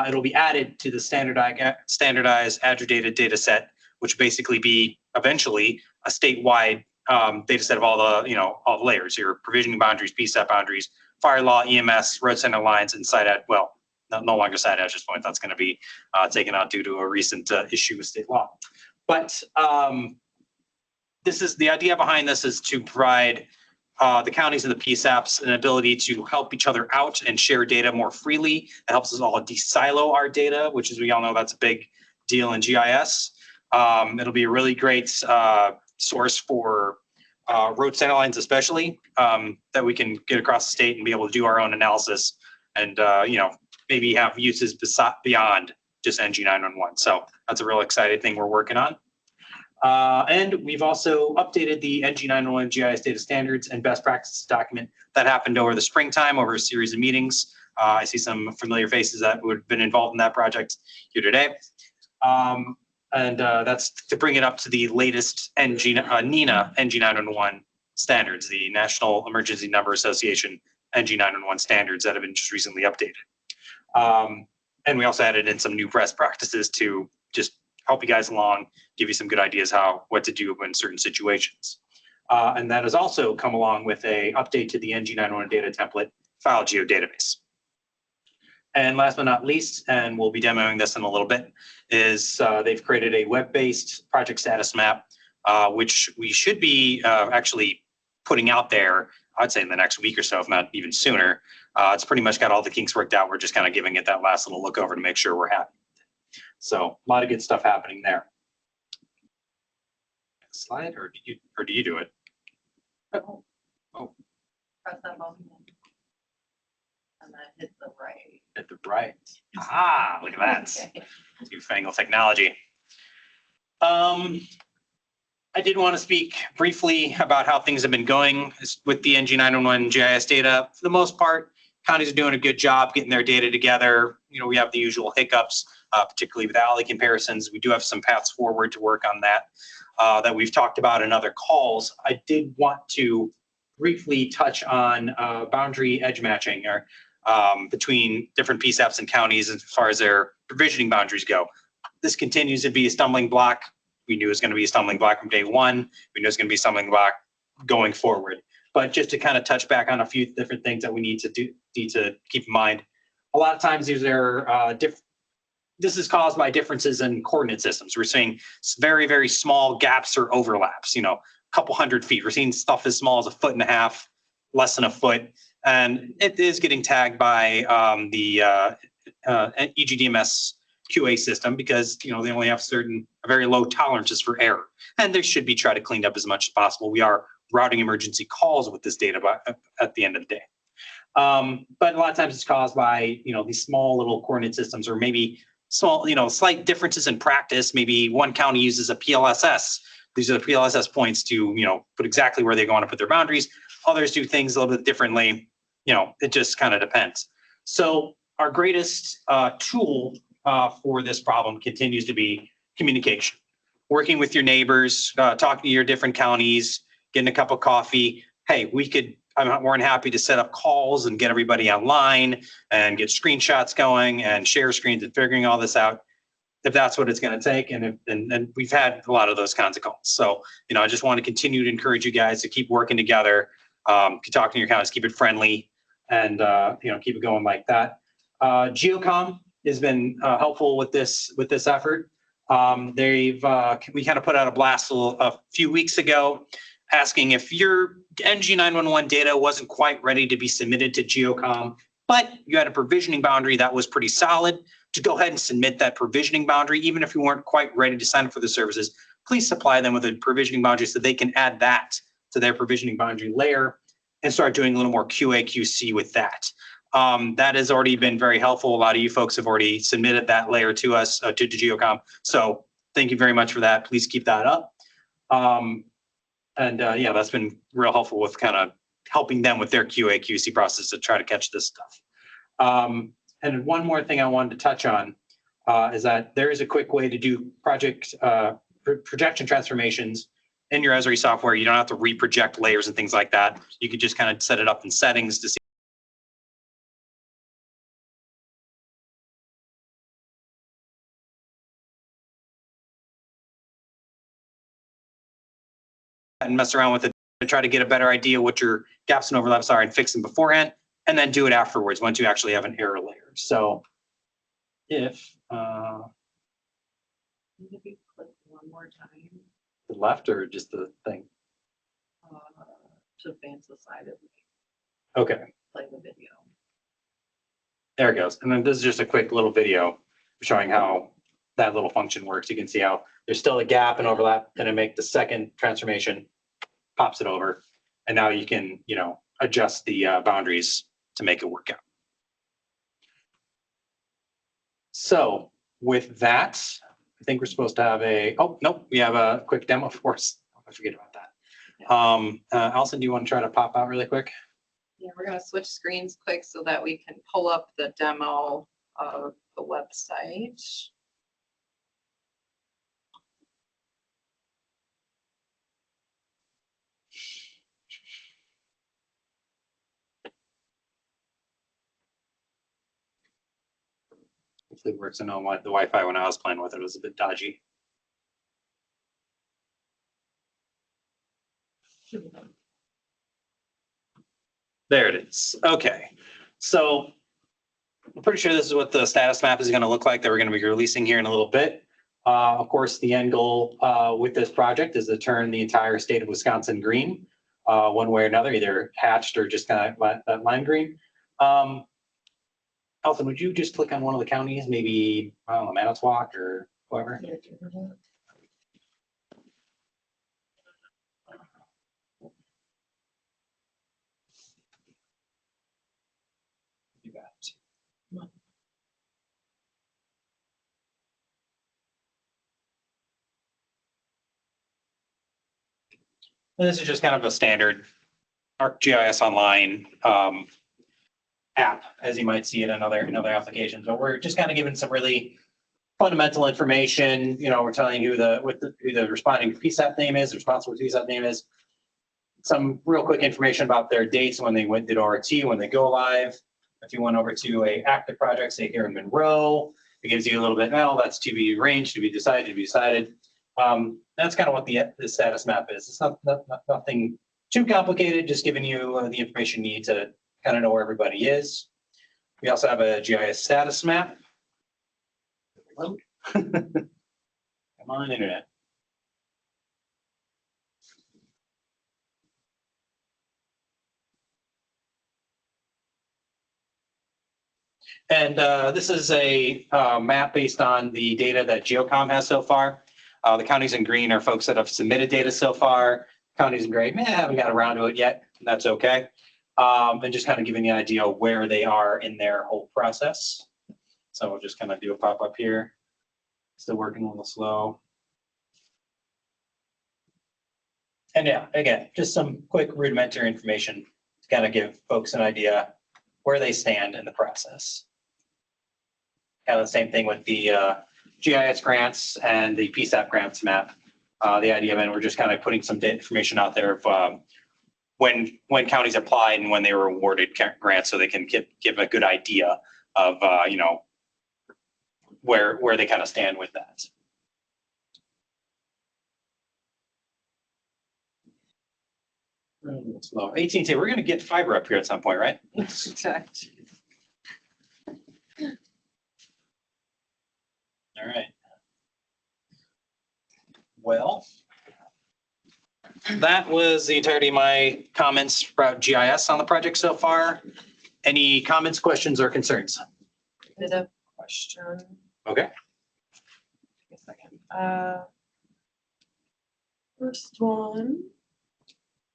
it'll be added to the standardized aggregated data set, which basically be eventually a statewide data set of all the layers, your provisioning boundaries, PSAP boundaries, fire law, EMS, road center lines, and site ad, well, no longer site address point. That's going to be taken out due to a recent issue with state law. But this is the idea behind this is to provide the counties and the PSAPs an ability to help each other out and share data more freely. It helps us all de-silo our data, which, as we all know, that's a big deal in GIS. It'll be a really great source for road center lines, especially that we can get across the state and be able to do our own analysis and maybe have uses beyond just NG911. So that's a real exciting thing we're working on. And we've also updated the NG911 GIS data standards and best practices document that happened over the springtime over a series of meetings. I see some familiar faces that would have been involved in that project here today. And that's to bring it up to the latest NENA NG911 standards, the National Emergency Number Association NG911 standards that have been just recently updated. And we also added in some new best practices to just help you guys along, give you some good ideas what to do in certain situations. And that has also come along with a update to the NG911 data template file geodatabase. And last but not least, and we'll be demoing this in a little bit, is they've created a web-based project status map, which we should be actually putting out there, I'd say in the next week or so, if not even sooner. It's pretty much got all the kinks worked out. We're just kind of giving it that last little look over to make sure we're happy. So a lot of good stuff happening there. Next slide, or do you do it? Oh. Press that button. And then hit the right. At the right. Ah, look at that. Okay. Newfangled technology. I did want to speak briefly about how things have been going with the NG911 GIS data. For the most part, counties are doing a good job getting their data together. We have the usual hiccups, particularly with alley comparisons. We do have some paths forward to work on that that we've talked about in other calls. I did want to briefly touch on boundary edge matching or between different PSAPs and counties as far as their provisioning boundaries go. This continues to be a stumbling block. We knew it was going to be a stumbling block from day one. We knew it was going to be a stumbling block going forward. But just to kind of touch back on a few different things that we need to keep in mind. A lot of times these are this is caused by differences in coordinate systems. We're seeing very, very small gaps or overlaps, a couple 100 feet. We're seeing stuff as small as 1.5 feet, less than a foot. And it is getting tagged by the EGDMS QA system because they only have very low tolerances for error, and they should be tried to clean up as much as possible. We are routing emergency calls with this data at the end of the day, but a lot of times it's caused by these small little coordinate systems, or maybe small slight differences in practice. Maybe one county uses a PLSS. These are the PLSS points to put exactly where they want to put their boundaries. Others do things a little bit differently. It just kind of depends. So our greatest tool for this problem continues to be communication. Working with your neighbors, talking to your different counties, getting a cup of coffee. Hey, I'm more than happy to set up calls and get everybody online and get screenshots going and share screens and figuring all this out, if that's what it's going to take. And we've had a lot of those kinds of calls. So, I just want to continue to encourage you guys to keep working together, keep talking to your counties, keep it friendly, and keep it going like that. GeoCom has been helpful with this effort. We kind of put out a blast a few weeks ago asking if your NG911 data wasn't quite ready to be submitted to GeoCom, but you had a provisioning boundary that was pretty solid, to go ahead and submit that provisioning boundary. Even if you weren't quite ready to sign up for the services, please supply them with a provisioning boundary so they can add that to their provisioning boundary layer and start doing a little more QA/QC with that. That has already been very helpful. A lot of you folks have already submitted that layer to us, to GeoCom. So thank you very much for that. Please keep that up. Yeah, that's been real helpful with kind of helping them with their QA QC process to try to catch this stuff. And one more thing I wanted to touch on is that there is a quick way to do projection transformations in your Esri software. You don't have to reproject layers and things like that. You could just kind of set it up in settings to see. And mess around with it to try to get a better idea what your gaps and overlaps are and fix them beforehand, and then do it afterwards once you actually have an error layer. So if Maybe click one more time the left or just the thing? to advance the slide and Okay, play the video. there it goes. And then this is just a quick little video showing how that little function works. You can see how there's still a gap and overlap, and I make the second transformation, pops it over, and now you can, adjust the boundaries to make it work out. So with that, I think we're supposed to have oh, nope, we have a quick demo, of course. I forget about that. Allison, do you want to try to pop out really quick? Yeah, we're gonna switch screens quick so that we can pull up the demo of the website. Hopefully it works. I know the Wi-Fi when I was playing with it was a bit dodgy. There it is. Okay. So I'm pretty sure this is what the status map is going to look like that we're going to be releasing here in a little bit. Of course, the end goal with this project is to turn the entire state of Wisconsin green, one way or another, either hatched or just kind of that lime green. Elton, would you just click on one of the counties, maybe, I don't know, Manitowoc or whoever? You got it. And this is just kind of a standard ArcGIS Online app, as you might see it in other applications. But we're just kind of giving some really fundamental information. We're telling you who the responding PSAP name is, the responsible PSAP name is. Some real quick information about their dates when they did ORT, when they go live. If you went over to a active project, say here in Monroe, it gives you a little bit, that's to be arranged, to be decided. That's kind of what the status map is. It's nothing too complicated, just giving you the information you need to kind of know where everybody is. We also have a GIS status map. Come on, internet. And this is a map based on the data that GeoCom has so far. The counties in green are folks that have submitted data so far. Counties in gray, haven't got around to it yet. That's okay. And just kind of giving you an idea of where they are in their whole process. So we'll just kind of do a pop up here. Still working a little slow. And yeah, again, just some quick rudimentary information to kind of give folks an idea where they stand in the process. Kind of the same thing with the GIS grants and the PSAP grants map. The idea of it, we're just kind of putting some information out there of when counties applied and when they were awarded grants, so they can give a good idea of where they kind of stand with that. Slow. AT&T, we're going to get fiber up here at some point, right? Exactly. All right. Well, that was the entirety of my comments about GIS on the project so far. Any comments, questions, or concerns? Did a question. Okay. A second. First one.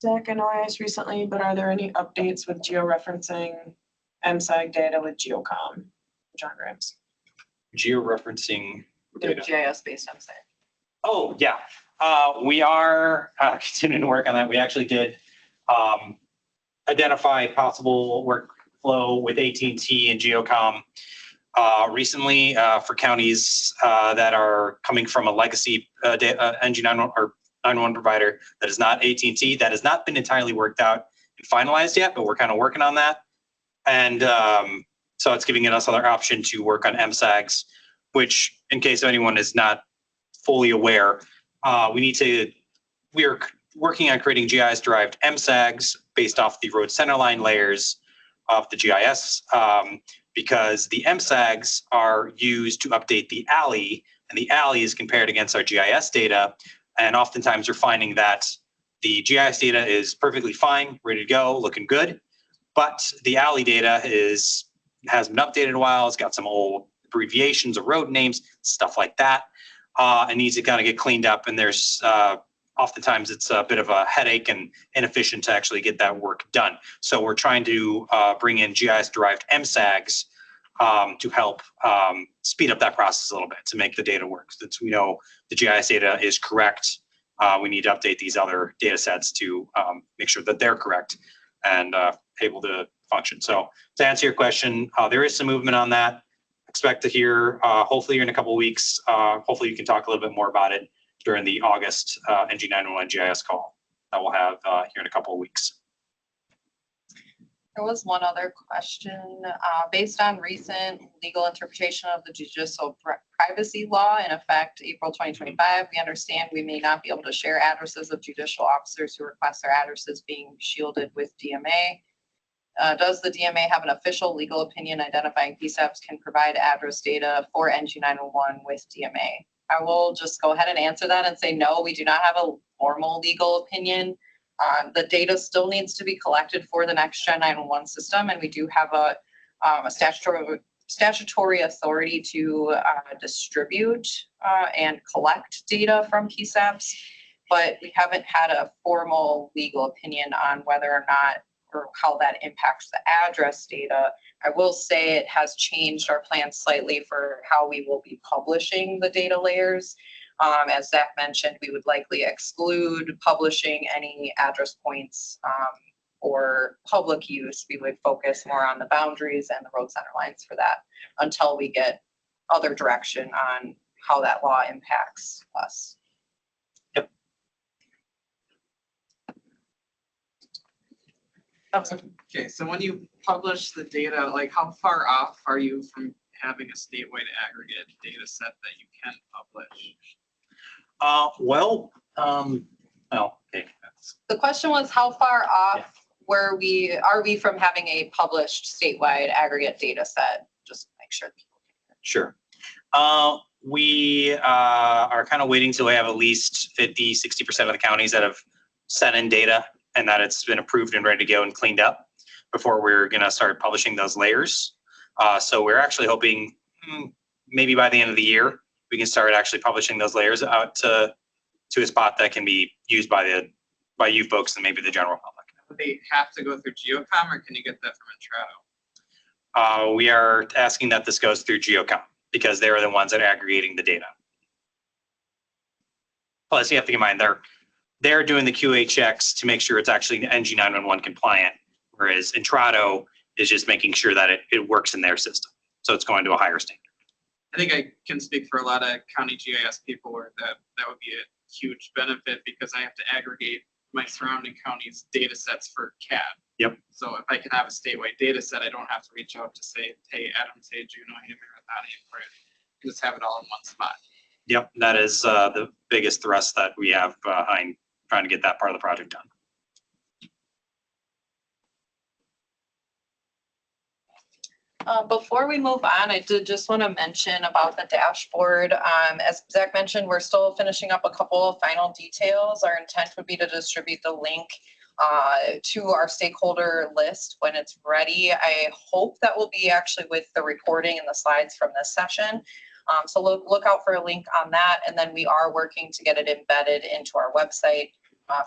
Zach, I know I asked recently, but are there any updates with georeferencing MSAG data with Geocom. John Grimes. Geo-referencing They're data. GIS based, I'm saying. Oh, yeah. We are continuing to work on that. We actually did identify possible workflow with AT&T and Geocom recently for counties that are coming from a legacy NG9 or 911 provider that is not AT&T. That has not been entirely worked out and finalized yet, but we're kind of working on that. And so it's giving us another option to work on MSAGs, which, in case anyone is not fully aware, we are working on creating GIS-derived MSAGs based off the road centerline layers of the GIS, because the MSAGs are used to update the alley, and the alley is compared against our GIS data. And oftentimes we're finding that the GIS data is perfectly fine, ready to go, looking good, but the alley data hasn't been updated in a while. It's got some old abbreviations of road names, stuff like that. It needs to kind of get cleaned up, and there's oftentimes it's a bit of a headache and inefficient to actually get that work done. So we're trying to bring in GIS-derived MSAGs to help speed up that process a little bit to make the data work. Since we know the GIS data is correct, we need to update these other data sets to make sure that they're correct and able to function. So to answer your question, there is some movement on that. Expect to hear, hopefully in a couple of weeks, hopefully you can talk a little bit more about it during the August NG911 GIS call that we'll have here in a couple of weeks. There was one other question. Based on recent legal interpretation of the judicial privacy law in effect April 2025, we understand we may not be able to share addresses of judicial officers who request their addresses being shielded with DMA. Does the DMA have an official legal opinion identifying PSAPs can provide address data for NG911 with DMA? I will just go ahead and answer that and say, no, we do not have a formal legal opinion. The data still needs to be collected for the next Gen 911 system, and we do have a statutory authority to distribute and collect data from PSAPs, but we haven't had a formal legal opinion on whether or not or how that impacts the address data. I will say it has changed our plans slightly for how we will be publishing the data layers. As Zach mentioned, we would likely exclude publishing any address points or public use. We would focus more on the boundaries and the road center lines for that until we get other direction on how that law impacts us. Okay, so when you publish the data, like how far off are you from having a statewide aggregate data set that you can publish? Okay. The question was how far off are we from having a published statewide aggregate data set? Just make sure. Sure. We are kind of waiting till we have at least 50, 60% of the counties that have sent in data and that it's been approved and ready to go and cleaned up before we're going to start publishing those layers. So we're actually hoping maybe by the end of the year, we can start actually publishing those layers out to a spot that can be used by you folks and maybe the general public. Would they have to go through Geocom, or can you get that from Intrado? We are asking that this goes through Geocom because they're the ones that are aggregating the data. Plus, you have to keep in mind, they're doing the QA checks to make sure it's actually NG911 compliant, whereas Intrado is just making sure that it works in their system. So it's going to a higher standard. I think I can speak for a lot of county GIS people where that would be a huge benefit because I have to aggregate my surrounding counties' data sets for CAD. Yep. So if I can have a statewide data set, I don't have to reach out to say, hey, Adams, hey, Juneau, hey, Marathon, for it. Just have it all in one spot. Yep, that is the biggest thrust that we have behind trying to get that part of the project done. Before we move on, I did just want to mention about the dashboard. As Zach mentioned, we're still finishing up a couple of final details. Our intent would be to distribute the link to our stakeholder list when it's ready. I hope that will be actually with the recording and the slides from this session. So look out for a link on that. And then we are working to get it embedded into our website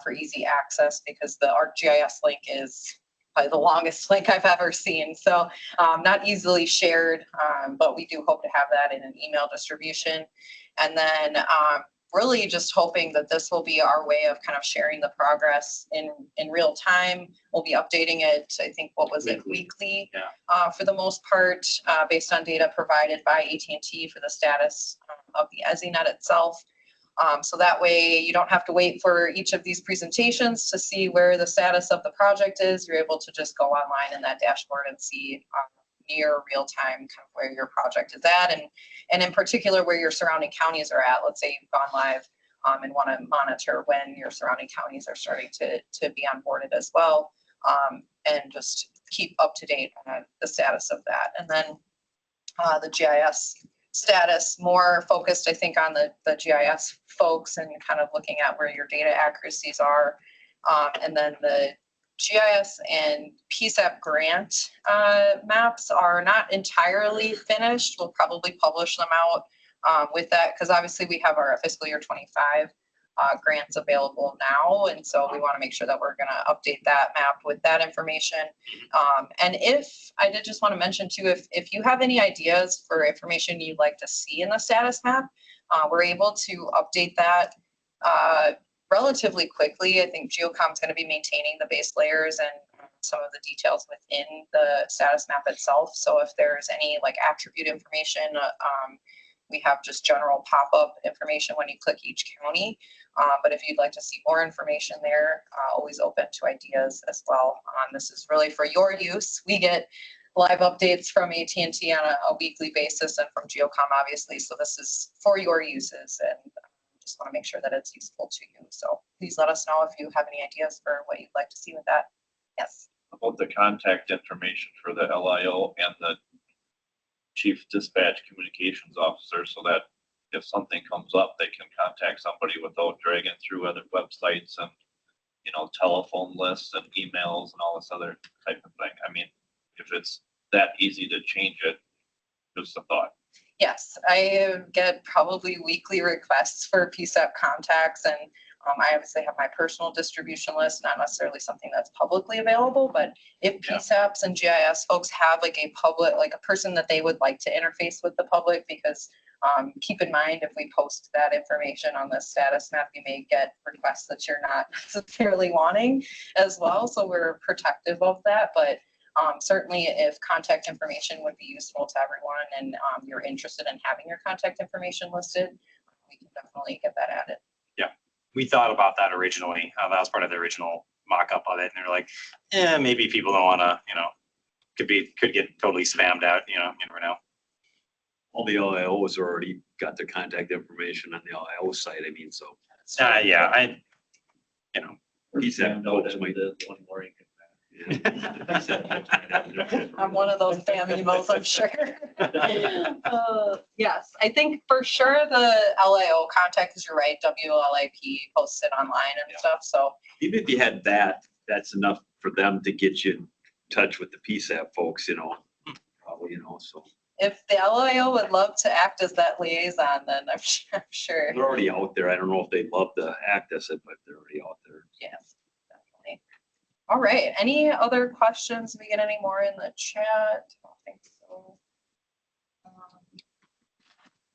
for easy access because the ArcGIS link is probably the longest link I've ever seen. So not easily shared, but we do hope to have that in an email distribution. And then really just hoping that this will be our way of kind of sharing the progress in real time. We'll be updating it, I think, what was it, weekly? Yeah. For the most part, based on data provided by AT&T for the status of the EZNet itself. So that way you don't have to wait for each of these presentations to see where the status of the project is. You're able to just go online in that dashboard and see near real time kind of where your project is at, and in particular where your surrounding counties are at. Let's say you've gone live and want to monitor when your surrounding counties are starting to be onboarded as well, and just keep up to date on the status of that. And then the GIS status, more focused, I think, on the GIS folks and kind of looking at where your data accuracies are. And then the GIS and PSAP grant maps are not entirely finished. We'll probably publish them out with that, because obviously we have our fiscal year 25 grants available now. And so we want to make sure that we're going to update that map with that information. And if I did just want to mention too, if you have any ideas for information you'd like to see in the status map, we're able to update that relatively quickly. I think Geocom is going to be maintaining the base layers and some of the details within the status map itself. So if there's any like attribute information, we have just general pop-up information when you click each county. But if you'd like to see more information there, always open to ideas as well. This is really for your use. We get live updates from AT&T on a weekly basis and from Geocom, obviously. So this is for your uses, and just want to make sure that it's useful to you. So please let us know if you have any ideas for what you'd like to see with that. Yes. About the contact information for the LIO and the chief dispatch communications officer, so that if something comes up, they can contact somebody without dragging through other websites and, you know, telephone lists and emails and all this other type of thing. I mean, if it's that easy to change it, just a thought. Yes, I get probably weekly requests for PSAP contacts, and I obviously have my personal distribution list, not necessarily something that's publicly available, but if PSAPs and GIS folks have like a public, like a person that they would like to interface with the public, because keep in mind, if we post that information on the status map, you may get requests that you're not necessarily wanting as well. So we're protective of that, but certainly if contact information would be useful to everyone and you're interested in having your contact information listed, we can definitely get that added. We thought about that originally. That was part of the original mock-up of it. And they're like, maybe people don't want to, could get totally spammed out, you never know. All the LIOs already got their contact information on the LIO site, I mean, so. PSAP PSAP folks might- One more you can. I'm one of those spam emails, I'm sure. Yes, I think for sure the LIO contact, because you're right, WLIP posts it online and stuff. So Even if you had that, that's enough for them to get you in touch with the PSAP folks, probably, so. if the LIO would love to act as that liaison, then I'm sure. They're already out there. I don't know if they'd love to act as it, but they're already out there. Yes, definitely. All right. Any other questions? Did we get any more in the chat? I don't think so.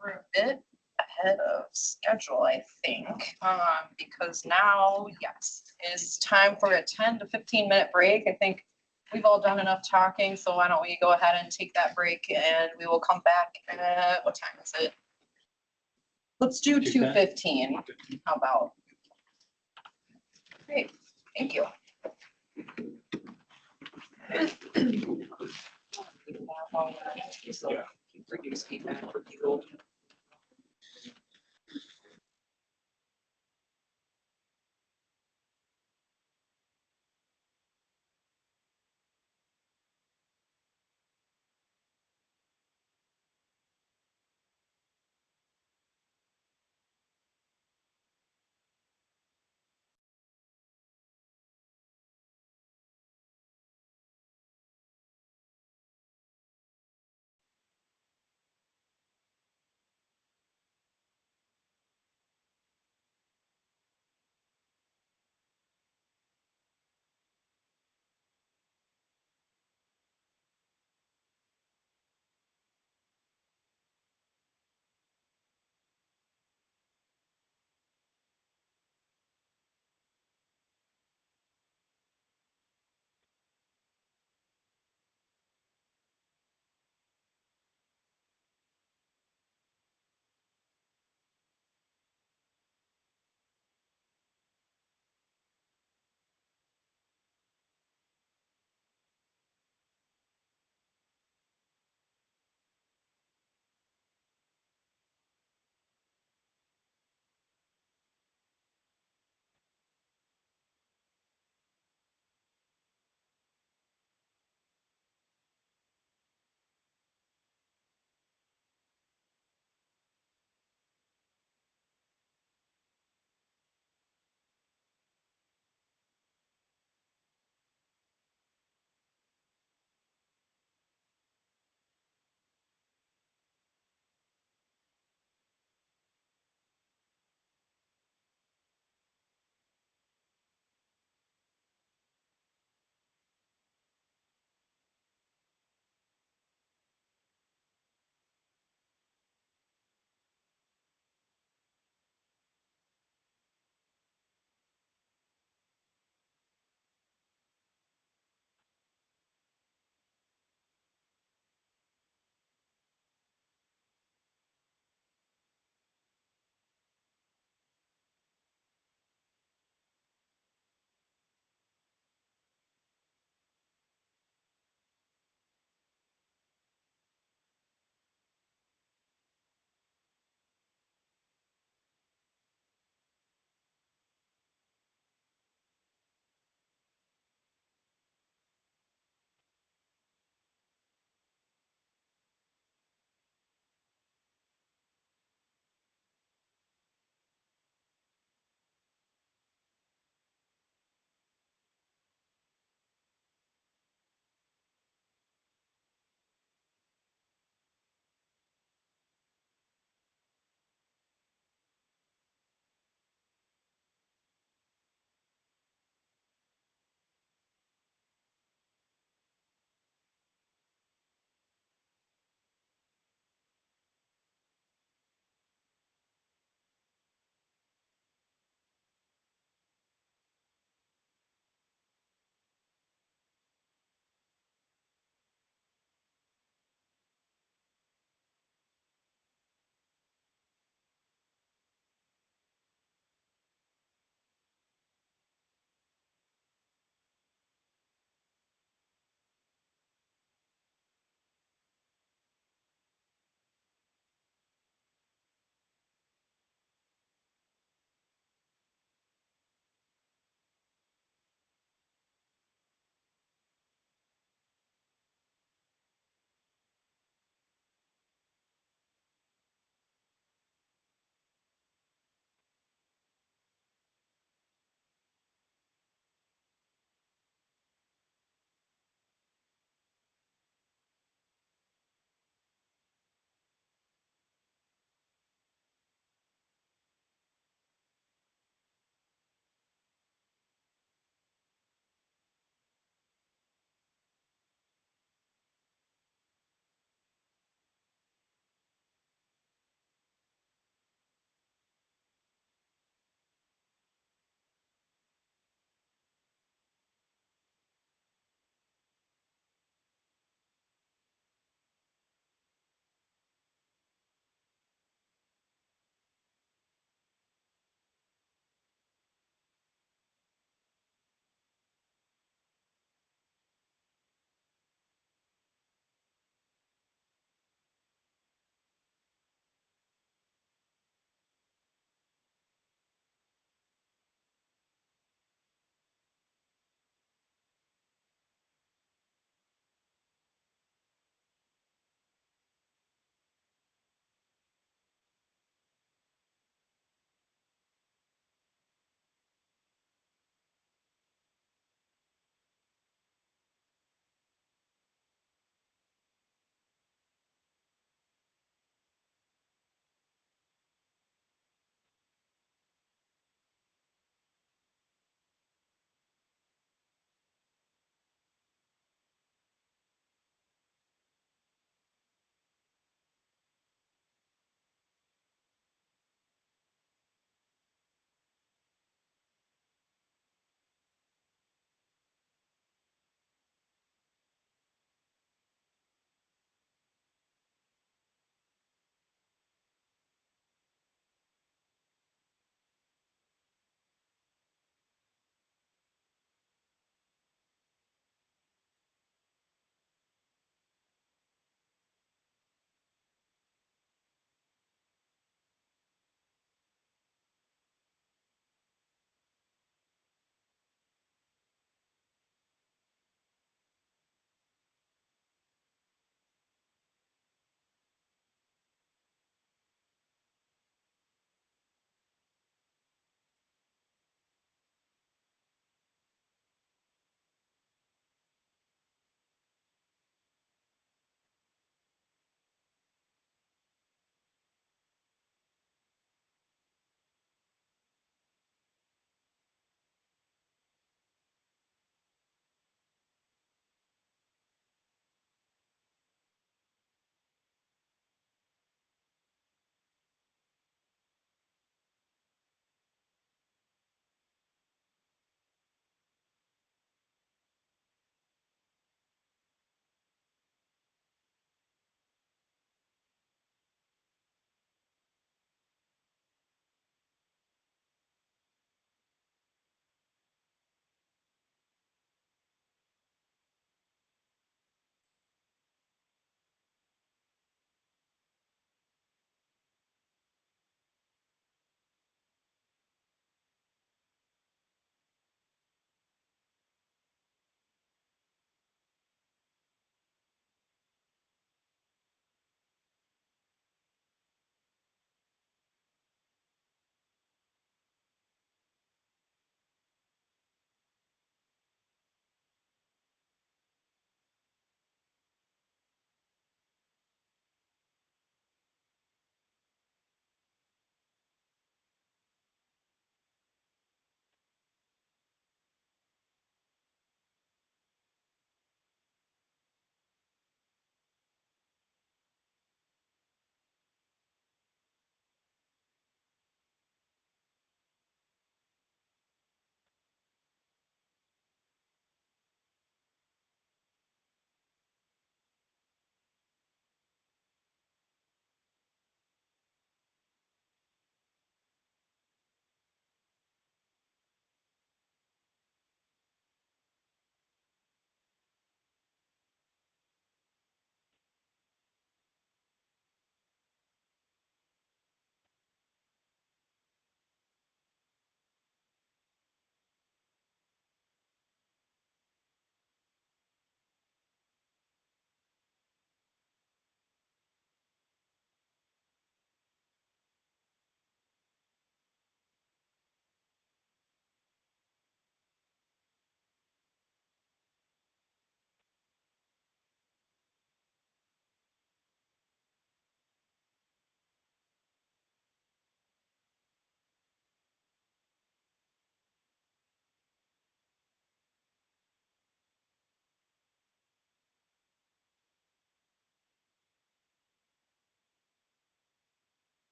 We're a bit ahead of schedule, I think, because now, yes, it's time for a 10 to 15-minute break. I think we've all done enough talking, so why don't we go ahead and take that break, and we will come back at, what time is it? Let's do 2:15. How about? Great. Thank you. Reduce feedback for people.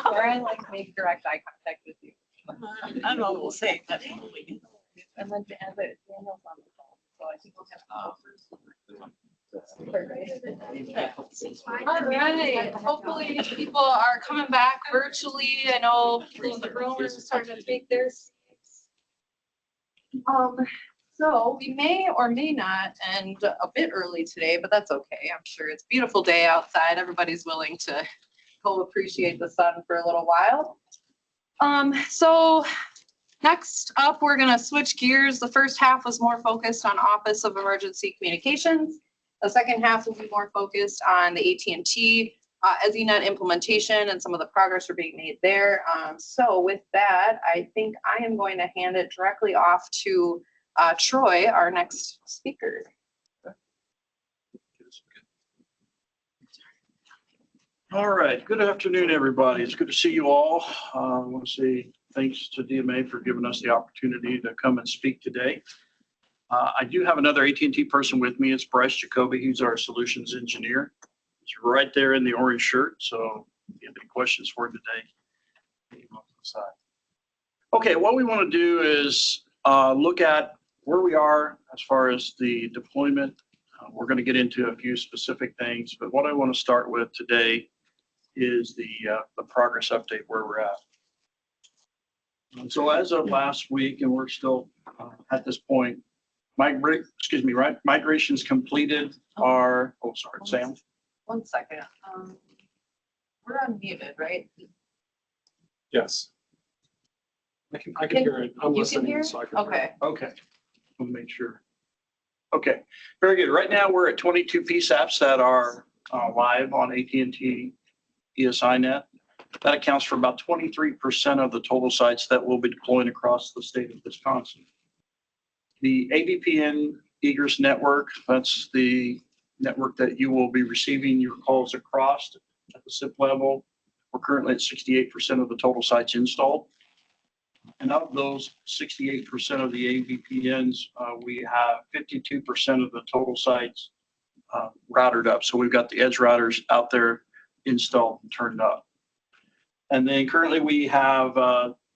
Or I like make direct eye contact with you. I don't know, we'll say that. And then Daniel's on the phone, so I think we'll have. All right, hopefully people are coming back virtually. I know the room is starting to take their seats. So we may or may not end a bit early today, but that's okay. I'm sure it's a beautiful day outside. Everybody's willing to go appreciate the sun for a little while. So next up, we're gonna switch gears. The first half was more focused on Office of Emergency Communications. The second half will be more focused on the AT&T EZNet implementation and some of the progress we're being made there. So with that, I think I am going to hand it directly off to Troy, our next speaker. All right, good afternoon, everybody. It's good to see you all. I want to say thanks to DMA for giving us the opportunity to come and speak today. I do have another AT&T person with me. It's Bryce Jacoby. He's our solutions engineer. He's right there in the orange shirt. So if you have any questions for him today, okay, what we want to do is look at where we are as far as the deployment. We're going to get into a few specific things, but what I want to start with today is the progress update where we're at. And so as of last week, and we're still at this point, migrations completed are, oh, sorry, Sam. 1 second. We're unmuted, right? Yes. I can hear it. I'm You can hear? listening. So I can hear it. Okay. Okay, we'll make sure. Okay, very good. Right now, we're at 22 PSAPs that are live on AT&T ESINet. That accounts for about 23% of the total sites that will be deploying across the state of Wisconsin. The AVPN egress network, that's the network that you will be receiving your calls across at the SIP level. We're currently at 68% of the total sites installed. And of those 68% of the AVPNs, we have 52% of the total sites routed up. So we've got the edge routers out there installed and turned up. And then currently we have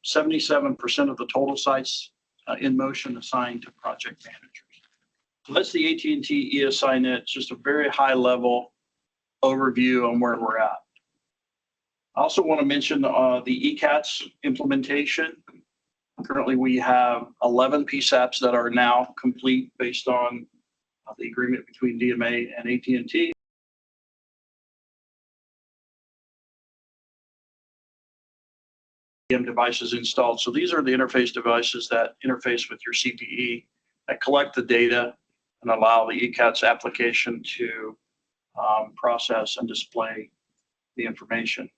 77% of the total sites in motion assigned to project managers. So that's the AT&T ESINet, just a very high level overview on where we're at. I also want to mention the ECATS implementation. Currently, we have 11 PSAPs that are now complete based on the agreement between DMA and AT&T. Devices installed. So these are the interface devices that interface with your CPE that collect the data and allow the ECATS application to process and display the information.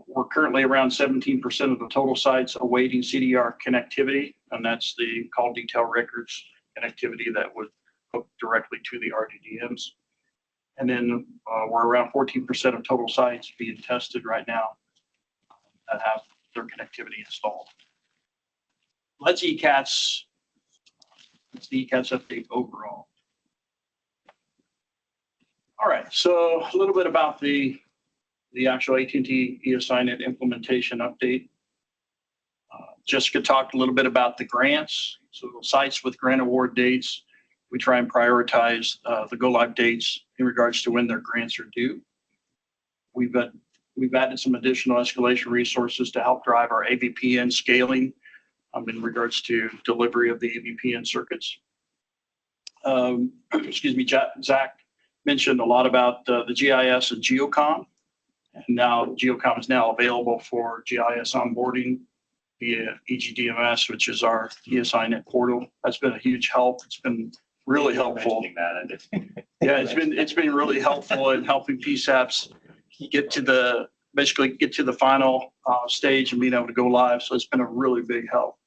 We're currently around 17% of the total sites awaiting CDR connectivity, and that's the call detail records connectivity that would hook directly to the RDDMs. And then we're around 14% of total sites being tested right now that have their connectivity installed. That's ECATS. That's the ECATS update overall. All right, so a little bit about the actual AT&T ESINet implementation update. Jessica talked a little bit about the grants. So sites with grant award dates, we try and prioritize the go live dates in regards to when their grants are due. We've added some additional escalation resources to help drive our AVPN scaling in regards to delivery of the AVPN circuits. Excuse me, Zach mentioned a lot about the GIS and GeoComm. And now GeoComm is now available for GIS onboarding via EGDMS, which is our ESINet portal. That's been a huge help. It's been really helpful. Yeah, it's been really helpful in helping PSAPs basically get to the final stage and being able to go live. So it's been a really big help.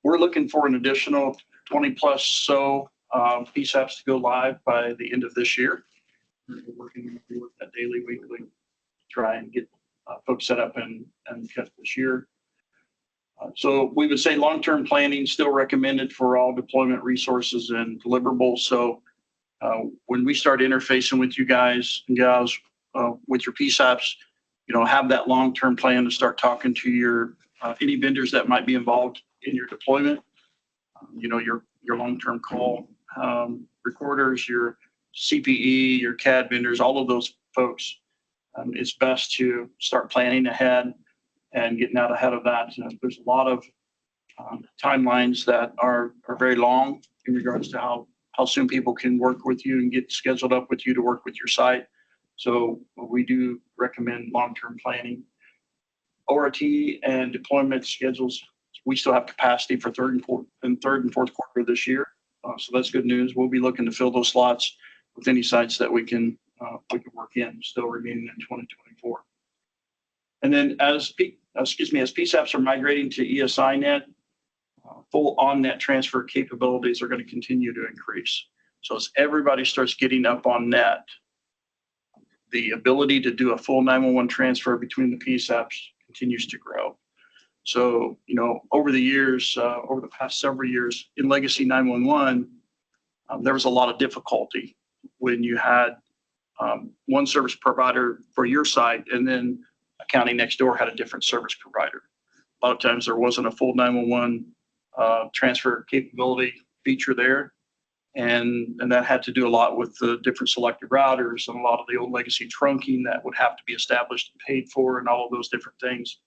We're looking for an additional 20 plus PSAPs to go live by the end of this year. We're working with that daily, weekly, try and get folks set up and kept this year. So we would say long-term planning still recommended for all deployment resources and deliverables. So When we start interfacing with you guys and gals, with your PSAPs, have that long-term plan to start talking to your, any vendors that might be involved in your deployment. Your long-term call, recorders, your CPE, your CAD vendors, all of those folks. It's best to start planning ahead and getting out ahead of that. There's a lot of timelines that are very long in regards to how soon people can work with you and get scheduled up with you to work with your site. So we do recommend long-term planning. ORT and deployment schedules, we still have capacity for third and fourth quarter of this year. So that's good news. We'll be looking to fill those slots with any sites that we can work in, still remaining in 2024. And then as PSAPs are migrating to ESINet, full on-net transfer capabilities are going to continue to increase. So as everybody starts getting up on net, the ability to do a full 911 transfer between the PSAPs continues to grow. So, over the years, over the past several years in legacy 911, there was a lot of difficulty when you had one service provider for your site and then a county next door had a different service provider. A lot of times there wasn't a full 911 transfer capability feature there. And that had to do a lot with the different selective routers and a lot of the old legacy trunking that would have to be established and paid for and all of those different things.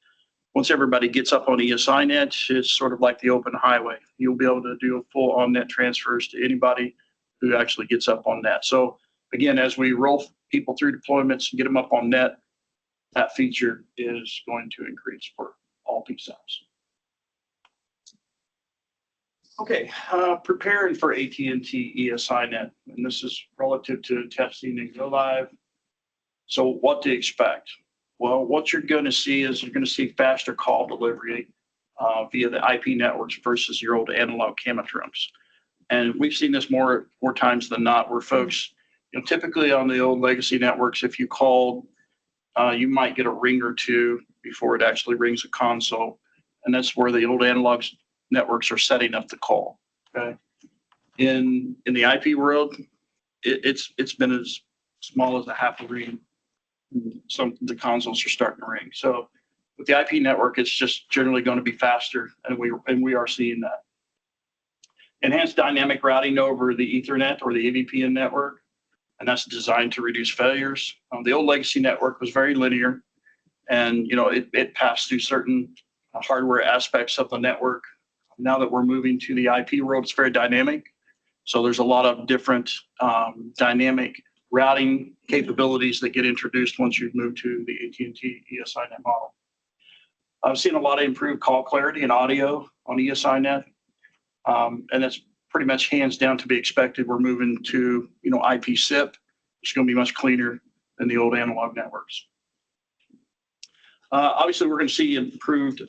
Once everybody gets up on ESINet, it's sort of like the open highway. You'll be able to do full on-net transfers to anybody who actually gets up on net. So again, as we roll people through deployments and get them up on net, that feature is going to increase for all PSAPs. Okay, preparing for AT&T ESINet, and this is relative to testing and go live. So what to expect? Well, what you're going to see is you're going to see faster call delivery via the IP networks versus your old analog cametrums. And we've seen this more times than not, where folks, typically on the old legacy networks, if you called, you might get a ring or two before it actually rings a console. And that's where the old analog networks are setting up the call. Okay. In the IP world, it's been as small as a half a ring. Some the consoles are starting to ring. So with the IP network, it's just generally going to be faster, and we are seeing that. Enhanced dynamic routing over the Ethernet or the AVPN network, and that's designed to reduce failures. The old legacy network was very linear, and it passed through certain hardware aspects of the network. Now that we're moving to the IP world, it's very dynamic. So there's a lot of different dynamic routing capabilities that get introduced once you've moved to the AT&T ESINet model. I've seen a lot of improved call clarity and audio on ESINet, and that's pretty much hands down to be expected. We're moving to IP SIP, which is going to be much cleaner than the old analog networks. Obviously, we're going to see improved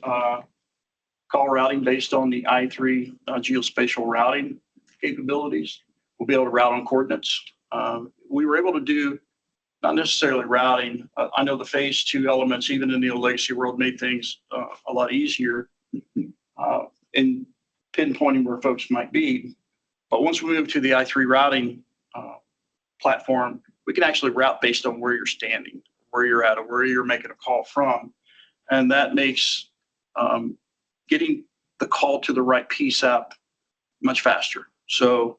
call routing based on the i3 geospatial routing capabilities. We'll be able to route on coordinates. We were able to do not necessarily routing. I know the phase 2 elements, even in the old legacy world, made things a lot easier in pinpointing where folks might be. But once we move to the i3 routing platform, we can actually route based on where you're standing, where you're at, or where you're making a call from. And that makes getting the call to the right PSAP much faster. So,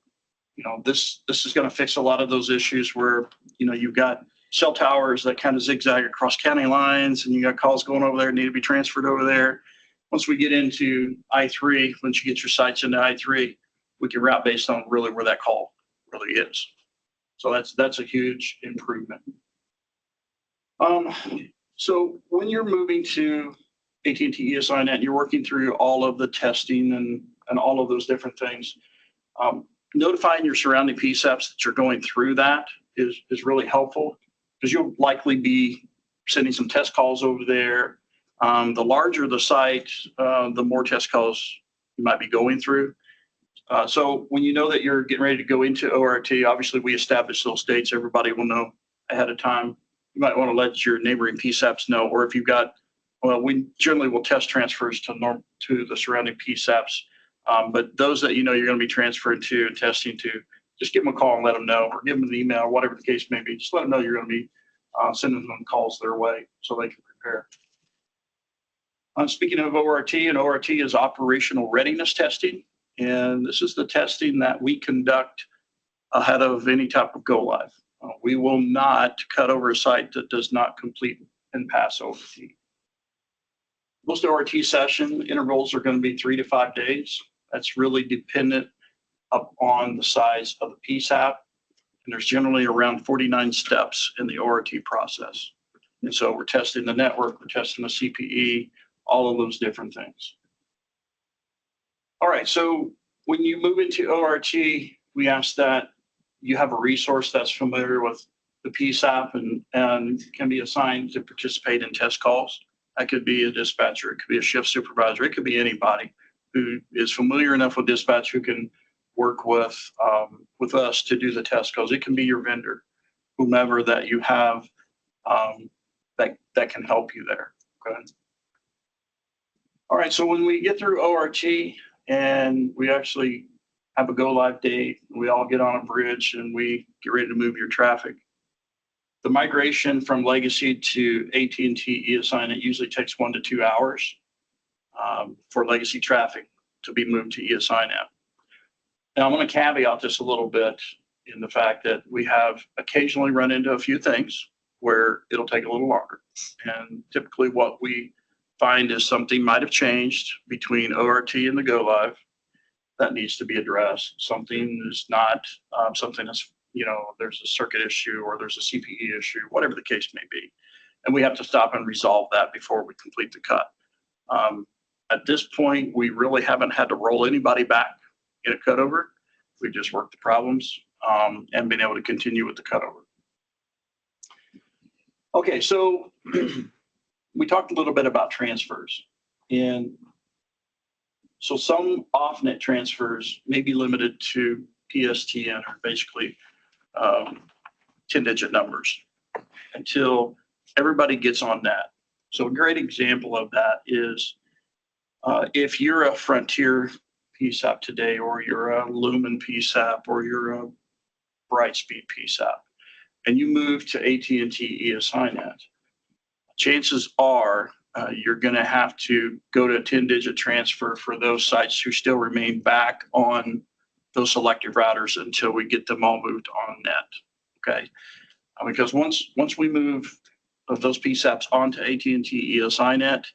this is going to fix a lot of those issues where, you've got cell towers that kind of zigzag across county lines and you got calls going over there need to be transferred over there. Once we get into i3, once you get your sites into i3, we can route based on really where that call really is. So that's a huge improvement. So when you're moving to AT&T ESINet, you're working through all of the testing and all of those different things. Notifying your surrounding PSAPs that you're going through that is really helpful, because you'll likely be sending some test calls over there. The larger the site, the more test calls you might be going through. So when you know that you're getting ready to go into ORT, obviously we establish those dates. Everybody will know ahead of time. You might want to let your neighboring PSAPs know, or if you've got, we generally will test transfers to the surrounding PSAPs. But those that you're going to be transferring to and testing to, just give them a call and let them know, or give them an email, or whatever the case may be. Just let them know you're going to be sending them calls their way so they can prepare. Speaking of ORT, and ORT is operational readiness testing. And this is the testing that we conduct ahead of any type of go live. We will not cut over a site that does not complete and pass ORT. Most ORT session intervals are going to be 3 to 5 days. That's really dependent upon the size of the PSAP. And there's generally around 49 steps in the ORT process. And so we're testing the network, we're testing the CPE, all of those different things. All right, so when you move into ORT, we ask that you have a resource that's familiar with the PSAP and can be assigned to participate in test calls. That could be a dispatcher, it could be a shift supervisor, it could be anybody who is familiar enough with dispatch who can work with us to do the test calls. It can be your vendor, whomever that you have that can help you there. Okay. All right, so when we get through ORT and we actually have a go live date, we all get on a bridge and we get ready to move your traffic. The migration from legacy to AT&T eAssign, it usually takes 1 to 2 hours for legacy traffic to be moved to eAssign app. Now I'm going to caveat this a little bit in the fact that we have occasionally run into a few things where it'll take a little longer. And typically what we find is something might have changed between ORT and the go live that needs to be addressed. Something is not, something is, there's a circuit issue or there's a CPE issue, whatever the case may be. And we have to stop and resolve that before we complete the cut. At this point, we really haven't had to roll anybody back in a cutover. We just worked the problems and been able to continue with the cutover. Okay, so we talked a little bit about transfers. And so some off-net transfers may be limited to PSTN, or basically 10-digit numbers, until everybody gets on net. So a great example of that is if you're a Frontier PSAP today, or you're a Lumen PSAP, or you're a Brightspeed PSAP, and you move to AT&T eAssignNet, chances are you're going to have to go to a 10-digit transfer for those sites who still remain back on those selective routers until we get them all moved on net. Okay, because once we move those PSAPs onto AT&T eAssignNet,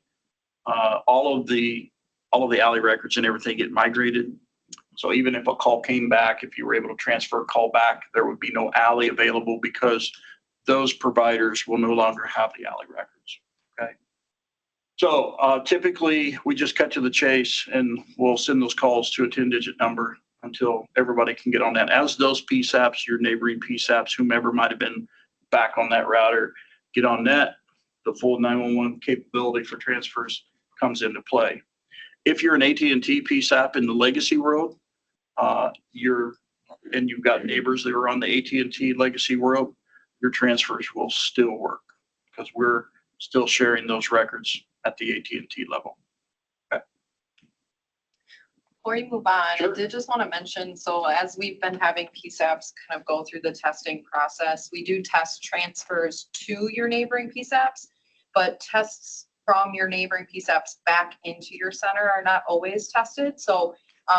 all of the alley records and everything get migrated. So even if a call came back, if you were able to transfer a call back, there would be no alley available because those providers will no longer have the alley records. Okay. So typically we just cut to the chase and we'll send those calls to a 10-digit number until everybody can get on that. As those PSAPs, your neighboring PSAPs, whomever might have been back on that router, get on net, the full 911 capability for transfers comes into play. If you're an AT&T PSAP in the legacy world, you've got neighbors that are on the AT&T legacy world, your transfers will still work because we're still sharing those records at the AT&T level. Okay. Before you move on, Sure. I did just want to mention, so as we've been having PSAPs kind of go through the testing process, we do test transfers to your neighboring PSAPs, but tests from your neighboring PSAPs back into your center are not always tested. So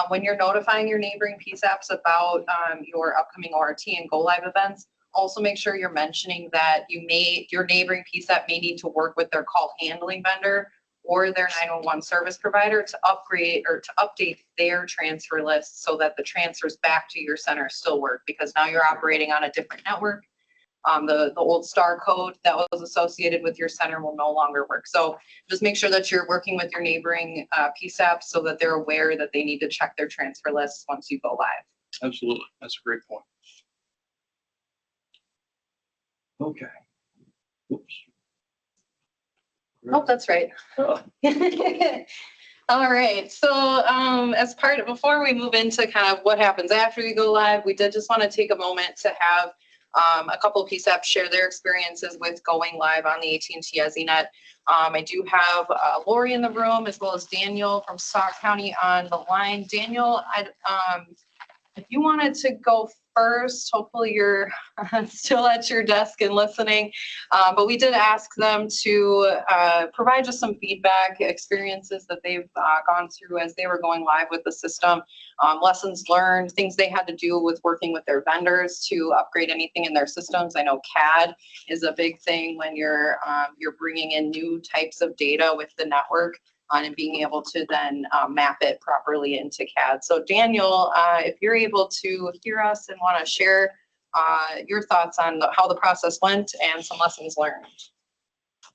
when you're notifying your neighboring PSAPs about your upcoming ORT and go live events, also make sure you're mentioning that your neighboring PSAP may need to work with their call handling vendor or their 911 service provider to upgrade or to update their transfer list so that the transfers back to your center still work, because now you're operating on a different network. The old star code that was associated with your center will no longer work. So just make sure that you're working with your neighboring PSAPs so that they're aware that they need to check their transfer lists once you go live. Absolutely. That's a great point. Okay. Oops. Oh, that's right. All right. So before we move into kind of what happens after we go live, we did just want to take a moment to have a couple of PSAPs share their experiences with going live on the AT&T EZNet. I do have Lori in the room as well as Daniel from Sauk County on the line. Daniel, if you wanted to go first. Hopefully you're still at your desk and listening. But we did ask them to provide just some feedback, experiences that they've gone through as they were going live with the system, lessons learned, things they had to do with working with their vendors to upgrade anything in their systems. I know CAD is a big thing when you're bringing in new types of data with the network and being able to then map it properly into CAD. So Daniel, if you're able to hear us and want to share your thoughts on how the process went and some lessons learned.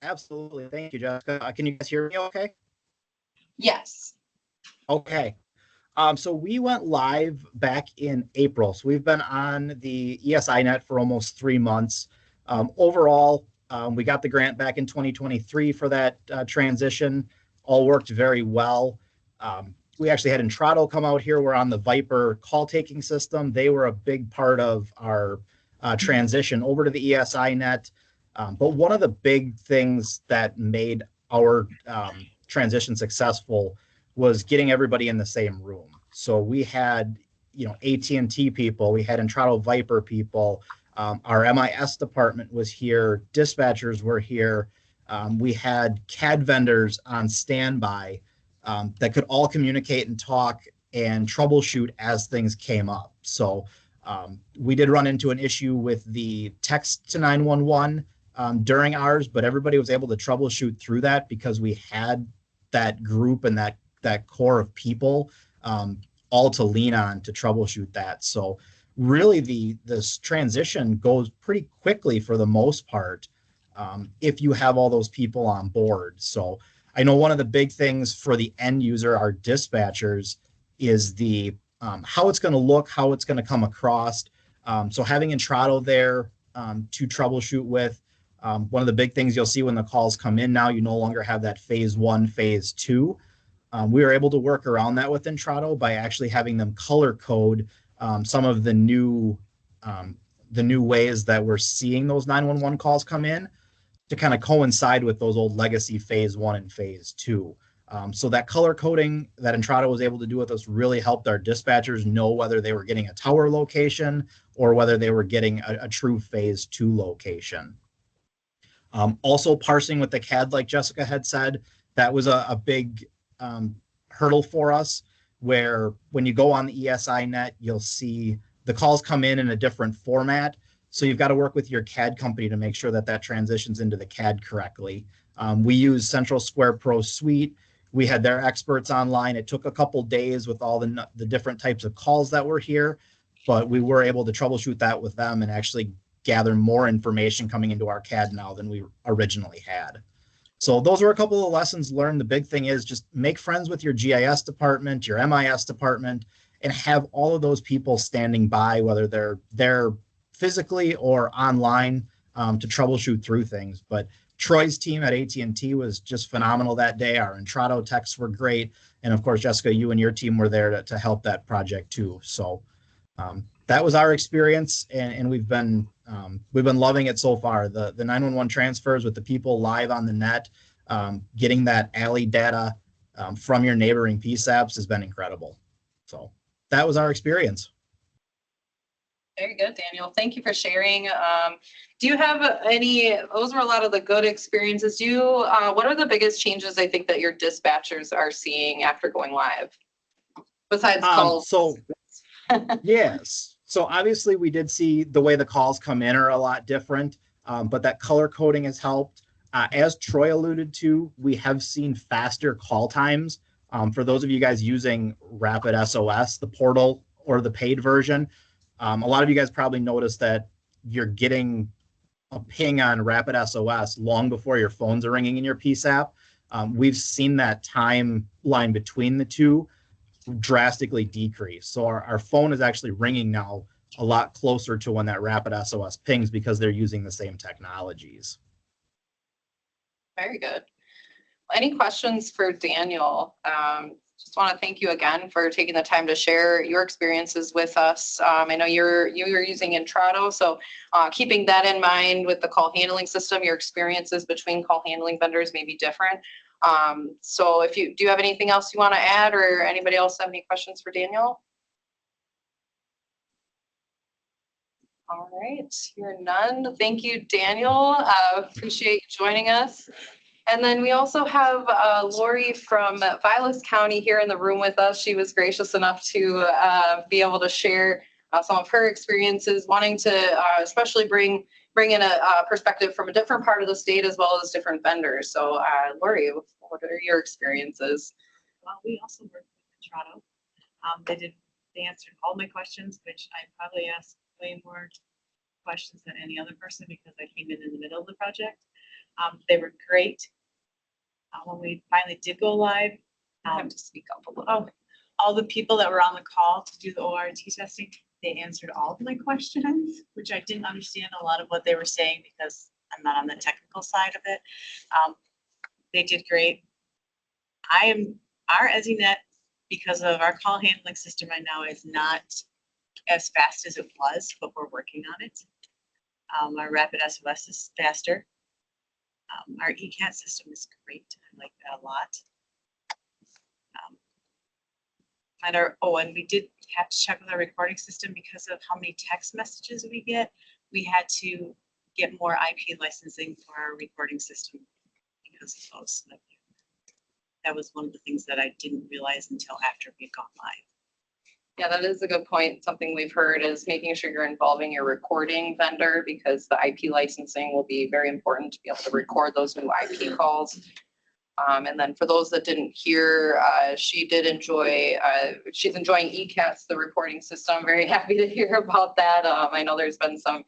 Absolutely. Thank you, Jessica. Can you guys hear me okay? Yes. Okay. So we went live back in April. So we've been on the ESINet for almost 3 months. Overall, we got the grant back in 2023 for that transition. All worked very well. We actually had Entrado come out here. We're on the Viper call taking system. They were a big part of our transition over to the ESINet. But one of the big things that made our transition successful was getting everybody in the same room. So we had, AT&T people, we had Entrado Viper people, our MIS department was here, dispatchers were here. We had CAD vendors on standby that could all communicate and talk and troubleshoot as things came up. So we did run into an issue with the text to 911 during ours, but everybody was able to troubleshoot through that because we had that group and that core of people all to lean on to troubleshoot that. So really this transition goes pretty quickly for the most part if you have all those people on board. So I know one of the big things for the end user, our dispatchers, is the how it's going to look, how it's going to come across. So having Entrado there to troubleshoot with, one of the big things you'll see when the calls come in now, you no longer have that phase 1, phase 2. We were able to work around that with Entrado by actually having them color code some of the new ways that we're seeing those 911 calls come in to kind of coincide with those old legacy phase 1 and phase 2. So that color coding that Entrado was able to do with us really helped our dispatchers know whether they were getting a tower location or whether they were getting a true phase 2 location. Also parsing with the CAD, like Jessica had said, that was a big hurdle for us, where when you go on the ESINet, you'll see the calls come in a different format. So you've got to work with your CAD company to make sure that transitions into the CAD correctly. We use Central Square Pro Suite. We had their experts online. It took a couple days with all the different types of calls that were here, but we were able to troubleshoot that with them and actually gather more information coming into our CAD now than we originally had. So those were a couple of lessons learned. The big thing is just make friends with your GIS department, your MIS department, and have all of those people standing by, whether they're there physically or online to troubleshoot through things. But Troy's team at AT&T was just phenomenal that day. Our Entrado techs were great. And of course, Jessica, you and your team were there to help that project too. So that was our experience, and we've been loving it so far. The 911 transfers with the people live on the net, getting that alley data from your neighboring PSAPs has been incredible. So that was our experience. Very good, Daniel. Thank you for sharing. Do you have those were a lot of the good experiences. What are the biggest changes I think that your dispatchers are seeing after going live? Besides calls. Yes. So obviously we did see the way the calls come in are a lot different, but that color coding has helped. As Troy alluded to, we have seen faster call times. For those of you guys using Rapid SOS, the portal or the paid version, a lot of you guys probably noticed that you're getting a ping on Rapid SOS long before your phones are ringing in your PSAP. We've seen that timeline between the two drastically decrease. So our phone is actually ringing now a lot closer to when that Rapid SOS pings because they're using the same technologies. Very good. Any questions for Daniel? Just want to thank you again for taking the time to share your experiences with us. I know you're using Entrado, so keeping that in mind with the call handling system, your experiences between call handling vendors may be different. So do you have anything else you want to add, or anybody else have any questions for Daniel? All right, hearing none. Thank you, Daniel. Appreciate you joining us. And then we also have Lori from Vilas County here in the room with us. She was gracious enough to be able to share some of her experiences, wanting to especially bring in a perspective from a different part of the state as well as different vendors. So Lori, what are your experiences? Well, we also worked with Toronto. They answered all my questions, which I probably asked way more questions than any other person because I came in the middle of the project. They were great. When we finally did go live, I have to speak up a little. oh, all the people that were on the call to do the ORT testing, they answered all of my questions, which I didn't understand a lot of what they were saying because I'm not on the technical side of it. They did great. Our EZNet, because of our call handling system right now, is not as fast as it was, but we're working on it. Our rapid SOS is faster. Our ECAT system is great. I like that a lot. And we did have to check with our recording system because of how many text messages we get. We had to get more IP licensing for our recording system because of those. That was one of the things that I didn't realize until after we had gone live. Yeah, that is a good point. Something we've heard is making sure you're involving your recording vendor because the IP licensing will be very important to be able to record those new IP calls. And then for those that didn't hear, she did enjoy, she's enjoying ECATS, the reporting system. Very happy to hear about that. I know there's been some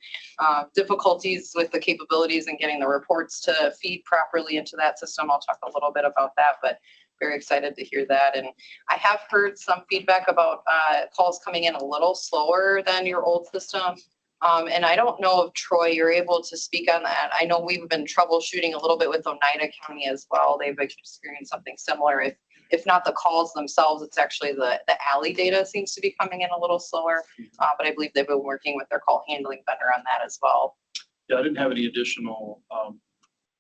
difficulties with the capabilities and getting the reports to feed properly into that system. I'll talk a little bit about that, but very excited to hear that. And I have heard some feedback about calls coming in a little slower than your old system. And I don't know if Troy, you're able to speak on that. I know we've been troubleshooting a little bit with Oneida County as well. They've experienced something similar. If not the calls themselves, it's actually the alley data seems to be coming in a little slower. But I believe they've been working with their call handling vendor on that as well. Yeah, I didn't have any additional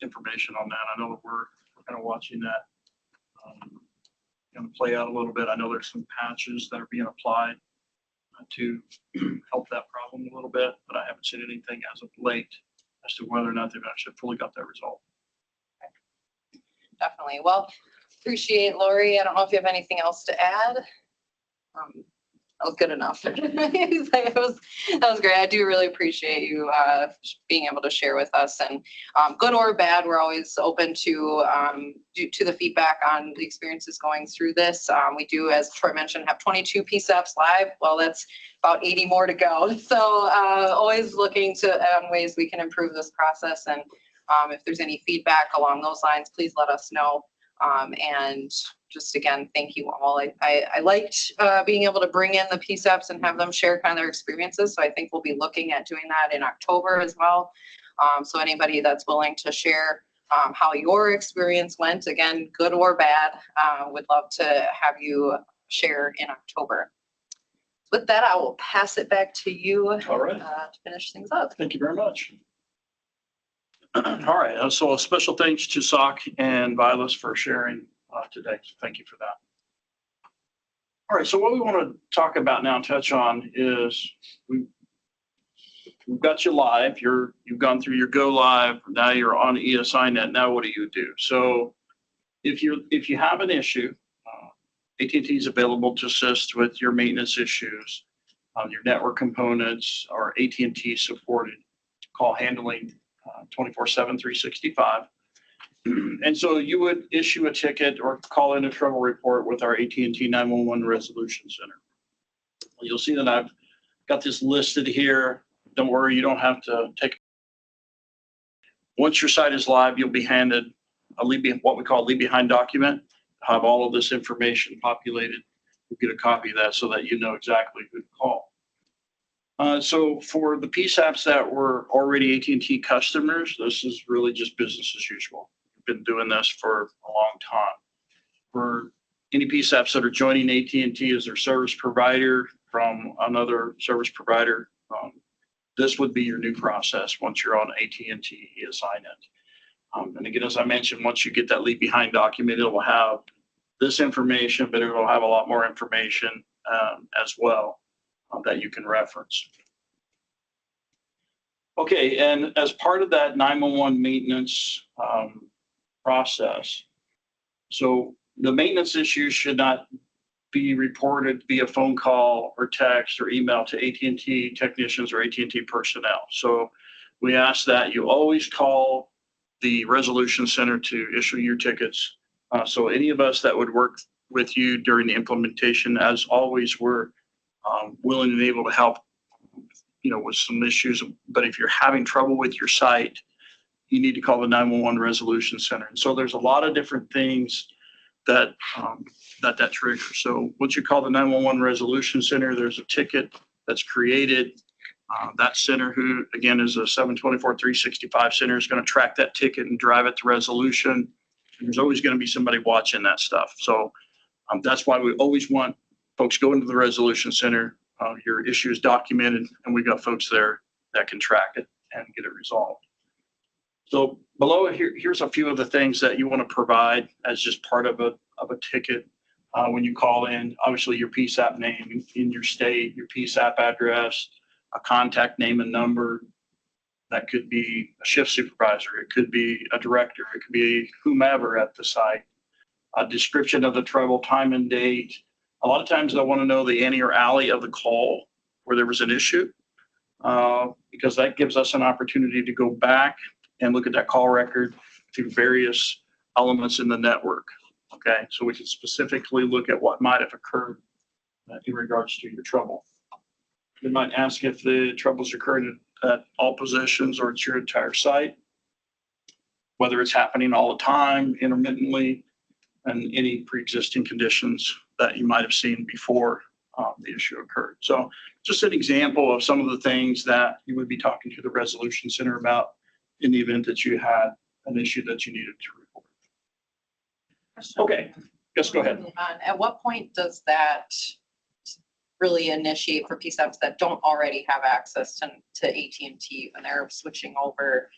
information on that. I know that we're kind of watching that kind of play out a little bit. I know there's some patches that are being applied to help that problem a little bit, but I haven't seen anything as of late as to whether or not they've actually fully got that resolved. Definitely. Well, appreciate Lori. I don't know if you have anything else to add. That was good enough. That was great. I do really appreciate you being able to share with us. And good or bad, we're always open to the feedback on the experiences going through this. We do, as Troy mentioned, have 22 PSAPs live. Well, that's about 80 more to go. So always looking to ways we can improve this process. And if there's any feedback along those lines, please let us know. And just again, thank you all. I liked being able to bring in the PSAPs and have them share kind of their experiences. So I think we'll be looking at doing that in October as well. So anybody that's willing to share how your experience went, again, good or bad, would love to have you share in October. With that, I will pass it back to you. All right. To finish things up. Thank you very much. All right. So a special thanks to SOC and Vilas for sharing today. So thank you for that. All right. So what we want to talk about now and touch on is we've got you live. You've gone through your go live. Now you're on ESINet. Now what do you do? So if you have an issue, AT&T is available to assist with your maintenance issues, your network components, or AT&T supported call handling 24/7, 365. And so you would issue a ticket or call in a trouble report with our AT&T 911 Resolution Center. You'll see that I've got this listed here. Don't worry, you don't have to take. Once your site is live, you'll be handed what we call a leave behind document. Have all of this information populated. You'll get a copy of that so that you know exactly who to call. So for the PSAPs that were already AT&T customers, this is really just business as usual. We've been doing this for a long time. For any PSAPs that are joining AT&T as their service provider from another service provider, this would be your new process once you're on AT&T ESINet. And again, as I mentioned, once you get that leave behind document, it will have this information, but it will have a lot more information as well that you can reference. Okay, and as part of that 911 maintenance process, so the maintenance issues should not be reported via phone call or text or email to AT&T technicians or AT&T personnel. So we ask that you always call the resolution center to issue your tickets. So any of us that would work with you during the implementation, as always, we're willing and able to help, with some issues. But if you're having trouble with your site, you need to call the 911 resolution center. And so there's a lot of different things that triggers. So once you call the 911 resolution center, there's a ticket that's created. That center, who again is a 724/365 center, is going to track that ticket and drive it to resolution. And there's always going to be somebody watching that stuff. So that's why we always want folks go into the resolution center. Your issue is documented, and we've got folks there that can track it and get it resolved. So below here's a few of the things that you want to provide as just part of a ticket when you call in. Obviously, your PSAP name in your state, your PSAP address, a contact name and number. That could be a shift supervisor. It could be a director. It could be whomever at the site. A description of the trouble, time and date. A lot of times I want to know the Annie or Allie of the call where there was an issue, because that gives us an opportunity to go back and look at that call record through various elements in the network. Okay, so we can specifically look at what might have occurred in regards to your trouble. We might ask if the troubles occurred at all positions or it's your entire site, whether it's happening all the time, intermittently, and any pre-existing conditions that you might have seen before the issue occurred. So just an example of some of the things that you would be talking to the resolution center about in the event that you had an issue that you needed to report. Okay, yes, go ahead. At what point does that really initiate for PSAPs that don't already have access to AT&T when they're switching over?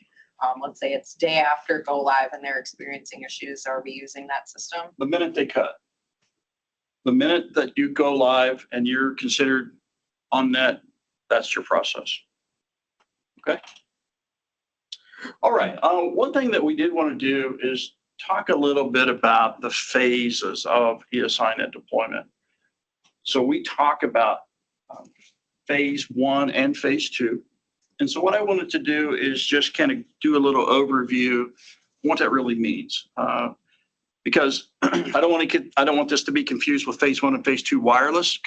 Let's say it's day after go live and they're experiencing issues. Are we using that system? The minute they cut. The minute that you go live and you're considered on net, that's your process. Okay. All right. One thing that we did want to do is talk a little bit about the phases of ESINet deployment. So we talk about phase 1 and phase 2. And so what I wanted to do is just kind of do a little overview of what that really means. Because I don't want this to be confused with phase 1 and phase 2 wireless,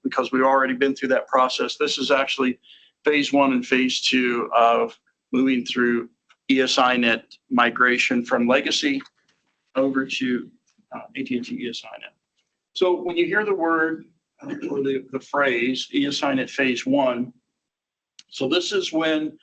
because we've already been through that process. This is actually phase 1 and phase 2 of moving through ESINet migration from legacy over to AT&T ESINet. So when you hear the word or the phrase ESINet phase 1, so this is when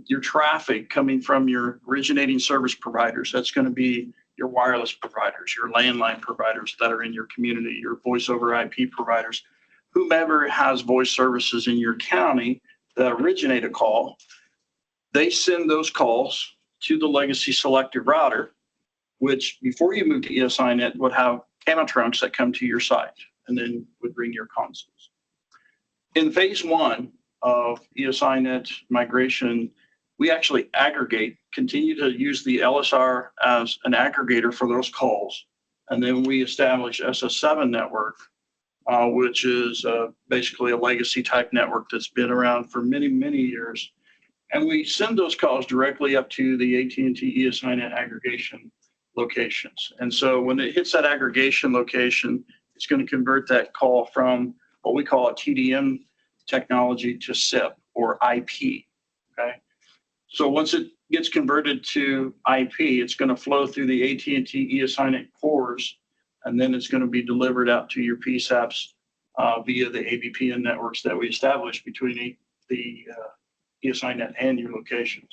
your traffic coming from your originating service providers, that's going to be your wireless providers, your landline providers that are in your community, your voice over IP providers, whomever has voice services in your county that originate a call, they send those calls to the legacy selective router, which before you move to ESINet would have camera trunks that come to your site and then would bring your consoles. In phase 1 of ESINet migration, we actually continue to use the LSR as an aggregator for those calls. And then we establish SS7 network, which is basically a legacy type network that's been around for many, many years. And we send those calls directly up to the AT&T ESINet aggregation locations. And so when it hits that aggregation location, it's going to convert that call from what we call a TDM technology to SIP or IP. Okay. So once it gets converted to IP, it's going to flow through the AT&T ESINet cores, and then it's going to be delivered out to your PSAPs via the ABPN networks that we established between the ESINet and your locations.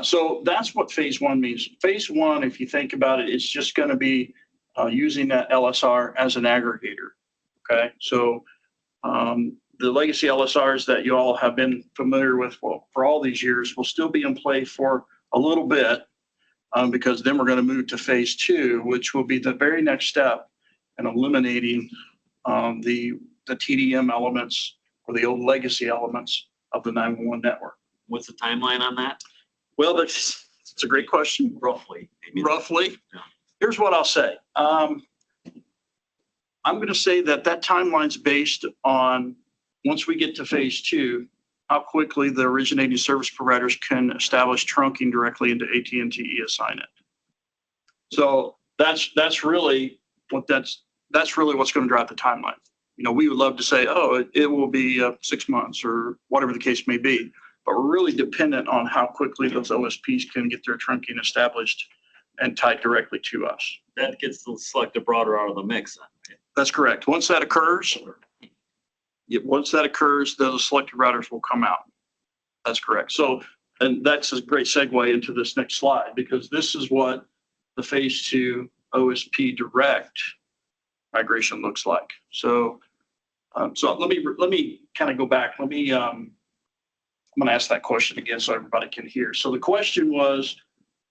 So that's what phase 1 means. Phase 1, if you think about it, it's just going to be using that LSR as an aggregator. Okay, so the legacy LSRs that you all have been familiar with for all these years will still be in play for a little bit, because then we're going to move to phase 2, which will be the very next step in eliminating the TDM elements or the old legacy elements of the 911 network. What's the timeline on that? Well, it's a great question. Roughly. maybe. Roughly. Yeah. Here's what I'll say. I'm going to say that timeline's based on, once we get to phase 2, how quickly the originating service providers can establish trunking directly into AT&T ESINet. So that's really what's going to drive the timeline. You know, we would love to say, oh, it will be 6 months or whatever the case may be, but we're really dependent on how quickly those OSPs can get their trunking established and tied directly to us. That gets the selective broader out of the mix. Then. That's correct. Once that occurs, the selective routers will come out. That's correct. So, and that's a great segue into this next slide, because this is what the phase 2 OSP direct migration looks like. So, let me kind of go back. I'm going to ask that question again so everybody can hear. So the question was,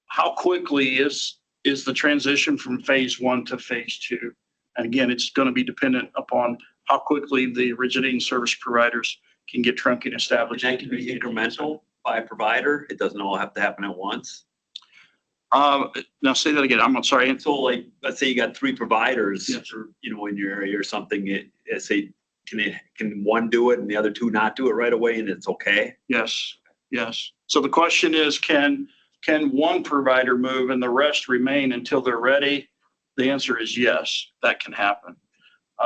how quickly is the transition from phase 1 to phase 2? And again, it's going to be dependent upon how quickly the originating service providers can get trunking established. And that can be incremental by provider. It doesn't all have to happen at once. Now say that again. I'm sorry. So like, let's say you got 3 providers, Yes. or, you know, in your area or something. Say, can one do it and the other 2 not do it right away, and it's okay? Yes. So the question is, can one provider move and the rest remain until they're ready? The answer is yes, that can happen.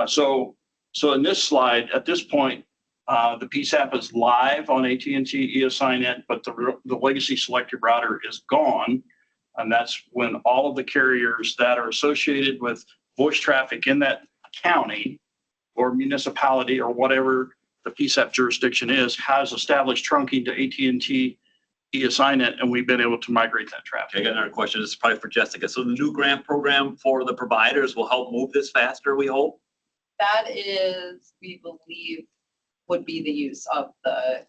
So in this slide, at this point, the PSAP is live on AT&T ESINet, but the legacy selective router is gone. And that's when all of the carriers that are associated with voice traffic in that county or municipality or whatever the PSAP jurisdiction is, has established trunking to AT&T ESINet, and we've been able to migrate that traffic. Okay, I got another question. This is probably for Jessica. So the new grant program for the providers will help move this faster, we hope? That is, we believe, would be the use of the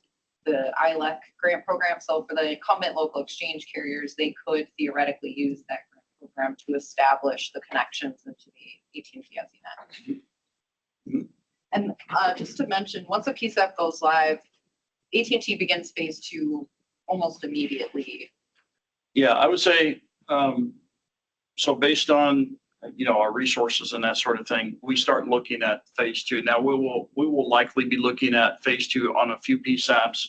ILEC grant program. So for the incumbent local exchange carriers, they could theoretically use that grant program to establish the connections into the AT&T ESINet. And just to mention, once a PSAP goes live, AT&T begins phase 2 almost immediately. Yeah, I would say, so based on, our resources and that sort of thing, we start looking at phase 2. Now we will likely be looking at phase 2 on a few PSAPs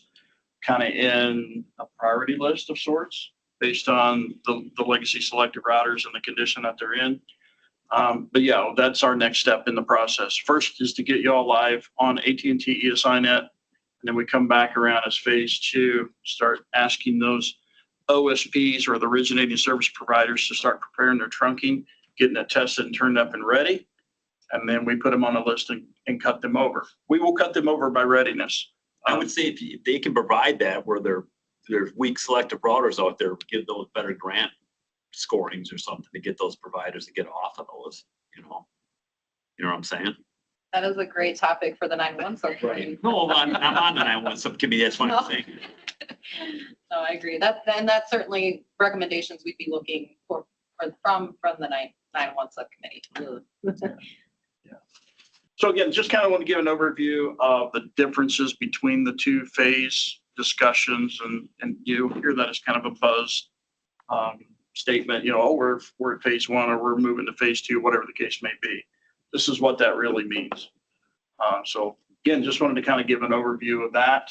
kind of in a priority list of sorts based on the legacy selective routers and the condition that they're in. But yeah, that's our next step in the process. First is to get you all live on AT&T ESINet. And then we come back around as phase 2, start asking those OSPs or the originating service providers to start preparing their trunking, getting it tested and turned up and ready. And then we put them on a list and cut them over. We will cut them over by readiness. I would say if they can provide that where there's weak selective routers out there, give those better grant scorings or something to get those providers to get off of those, You know what I'm saying? That is a great topic for the 911 subcommittee. No, I'm on the 911 subcommittee. That's what I'm saying. No, I agree. That's certainly recommendations we'd be looking for from the 911 subcommittee. So again, just kind of want to give an overview of the differences between the 2 phase discussions, and you hear that as kind of a buzz statement, we're at phase 1 or we're moving to phase 2, whatever the case may be. This is what that really means. So again, just wanted to kind of give an overview of that.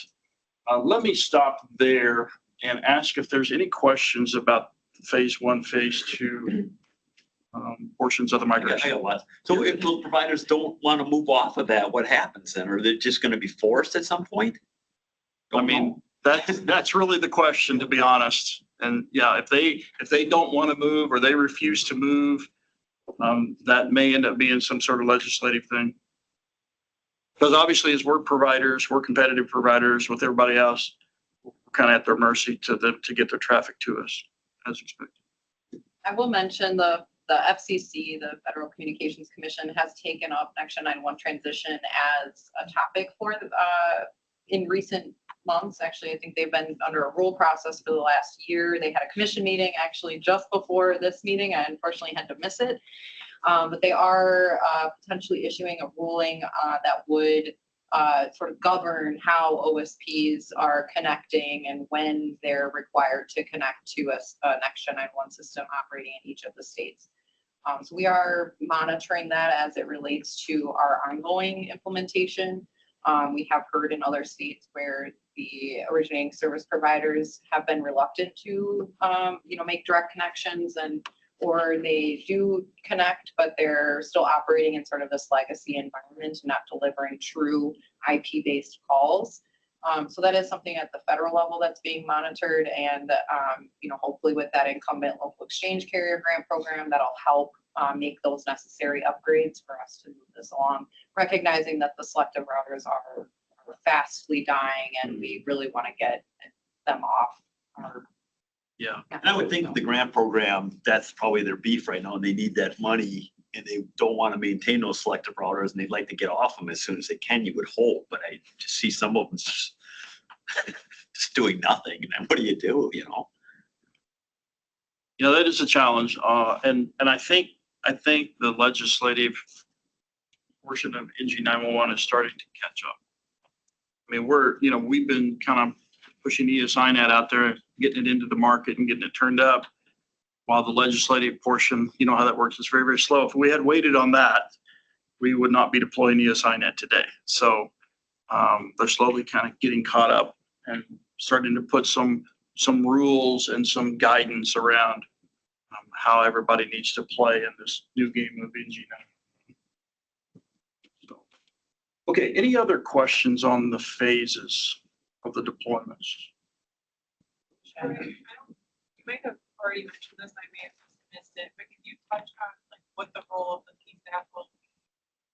Let me stop there and ask if there's any questions about phase 1, phase 2 portions of the migration. I got one. So if those providers don't want to move off of that, what happens then? Are they just going to be forced at some point? That's really the question, to be honest. And yeah, if they don't want to move or they refuse to move, that may end up being some sort of legislative thing. Because obviously, as we're competitive providers with everybody else, we're kind of at their mercy to get their traffic to us as expected. I will mention the FCC, the Federal Communications Commission, has taken up Next Gen 911 transition as a topic for in recent months. Actually, I think they've been under a rule process for the last year. They had a commission meeting actually just before this meeting. I unfortunately had to miss it. But they are potentially issuing a ruling that would sort of govern how OSPs are connecting and when they're required to connect to a next gen 911 system operating in each of the states. So we are monitoring that as it relates to our ongoing implementation. We have heard in other states where the originating service providers have been reluctant to, make direct connections, or they do connect, but they're still operating in sort of this legacy environment, not delivering true IP-based calls. So that is something at the federal level that's being monitored, and hopefully with that incumbent local exchange carrier grant program, that'll help make those necessary upgrades for us to move this along, recognizing that the selective routers are fastly dying, and we really want to get them off our. Yeah, and I would think the grant program, that's probably their beef right now, and they need that money, and they don't want to maintain those selective routers, and they'd like to get off them as soon as they can, you would hope, but I just see some of them just doing nothing, and then what do you do, That is a challenge, and I think the legislative portion of NG911 is starting to catch up. I mean, we've been kind of pushing ESINet out there, getting it into the market and getting it turned up, while the legislative portion, you know how that works, is very, very slow. If we had waited on that, we would not be deploying ESINet today. So they're slowly kind of getting caught up and starting to put some rules and some guidance around how everybody needs to play in this new game of NG9. So, okay, any other questions on the phases of the deployments? You might have already mentioned this, I may have missed it, but can you touch on like what the role of the PSAP will be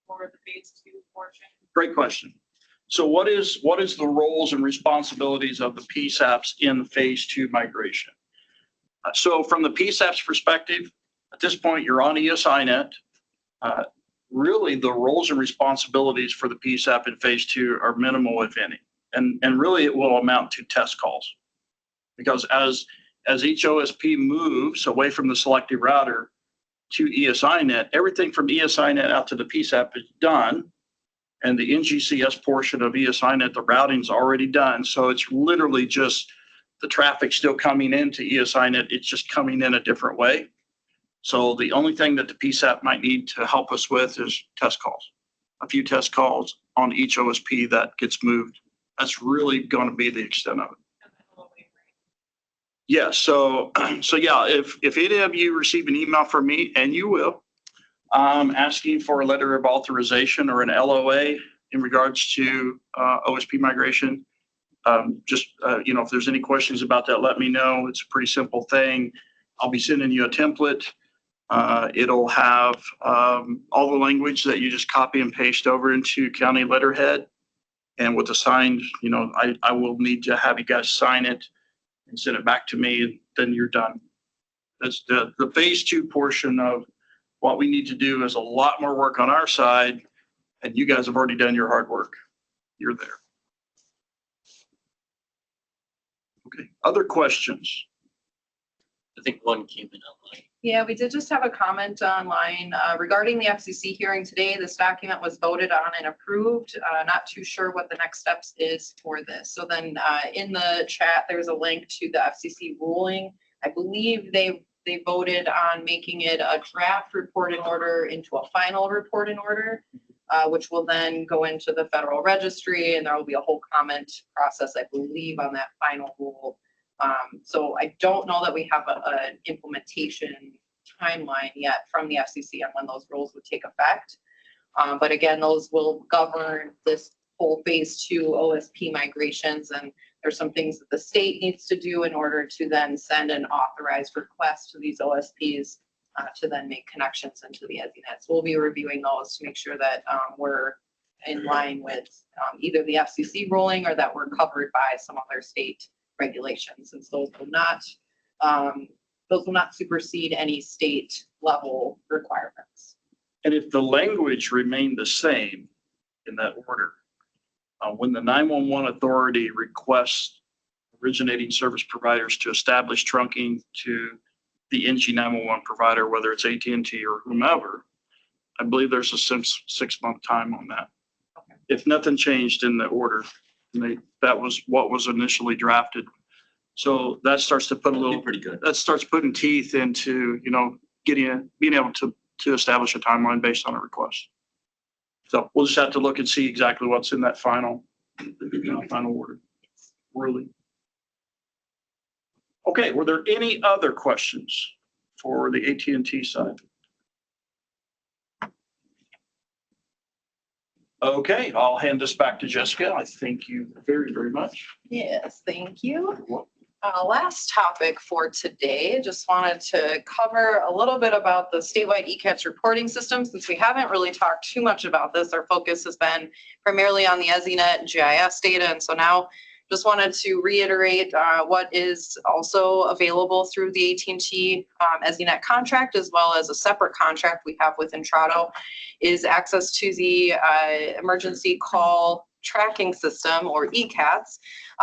for the phase 2 portion? Great question. So what is the roles and responsibilities of the PSAPs in phase 2 migration? So from the PSAP's perspective, at this point, you're on ESINet. Really, the roles and responsibilities for the PSAP in phase 2 are minimal, if any. And really, it will amount to test calls. Because as each OSP moves away from the selective router to ESINet, everything from ESINet out to the PSAP is done. And the NGCS portion of ESINet, the routing's already done. So it's literally just the traffic still coming into ESINet. It's just coming in a different way. So the only thing that the PSAP might need to help us with is test calls. A few test calls on each OSP that gets moved. That's really going to be the extent of it. Yeah, so yeah, if any of you receive an email from me, and you will, asking for a letter of authorization or an LOA in regards to OSP migration, if there's any questions about that, let me know. It's a pretty simple thing. I'll be sending you a template. It'll have all the language that you just copy and paste over into county letterhead. And with the signed, I will need to have you guys sign it and send it back to me, and then you're done. That's the phase 2 portion of what we need to do is a lot more work on our side, and you guys have already done your hard work. You're there. Okay, other questions? I think one came in online. Yeah, we did just have a comment online regarding the FCC hearing today. This document was voted on and approved. Not too sure what the next steps is for this. So then in the chat, there's a link to the FCC ruling. I believe they voted on making it a draft report in order into a final report in order, which will then go into the Federal Registry, and there will be a whole comment process, I believe, on that final rule. So I don't know that we have an implementation timeline yet from the FCC on when those rules would take effect. But again, those will govern this whole phase 2 OSP migrations, and there's some things that the state needs to do in order to then send an authorized request to these OSPs to then make connections into the ESINet. So we'll be reviewing those to make sure that we're in line with either the FCC ruling or that we're covered by some other state regulations, and so those will not supersede any state level requirements. And if the language remained the same in that order, when the 911 authority requests originating service providers to establish trunking to the NG911 provider, whether it's AT&T or whomever, I believe there's a 6-month time on that. Okay. if nothing changed in the order. That was what was initially drafted. So that starts to put a That'd be little, pretty good. that starts putting teeth into, being able to establish a timeline based on a request. So we'll just have to look and see exactly what's in that final order. Really. Okay, were there any other questions for the AT&T side? Okay, I'll hand this back to Jessica. I thank you very, very much. Yes, thank you. Last topic for today, just wanted to cover a little bit about the statewide ECATS reporting system. Since we haven't really talked too much about this, our focus has been primarily on the EZNet and GIS data. And so now just wanted to reiterate what is also available through the AT&T EZNet contract, as well as a separate contract we have with Intrado, is access to the emergency call tracking system, or ECATS.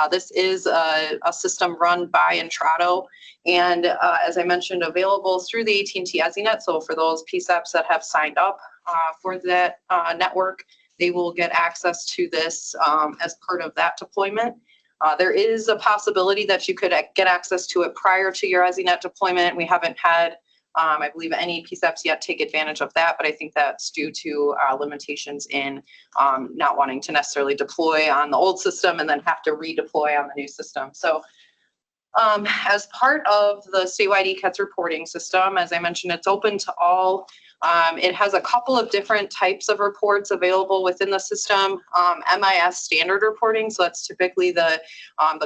This is a system run by Intrado, and as I mentioned, available through the AT&T EZNet. So for those PSAPs that have signed up for that network, they will get access to this as part of that deployment. There is a possibility that you could get access to it prior to your EZNet deployment. We haven't had, I believe, any PSAPs yet take advantage of that, but I think that's due to limitations in not wanting to necessarily deploy on the old system and then have to redeploy on the new system. So as part of the statewide ECATS reporting system, as I mentioned, it's open to all. It has a couple of different types of reports available within the system. MIS standard reporting, so that's typically the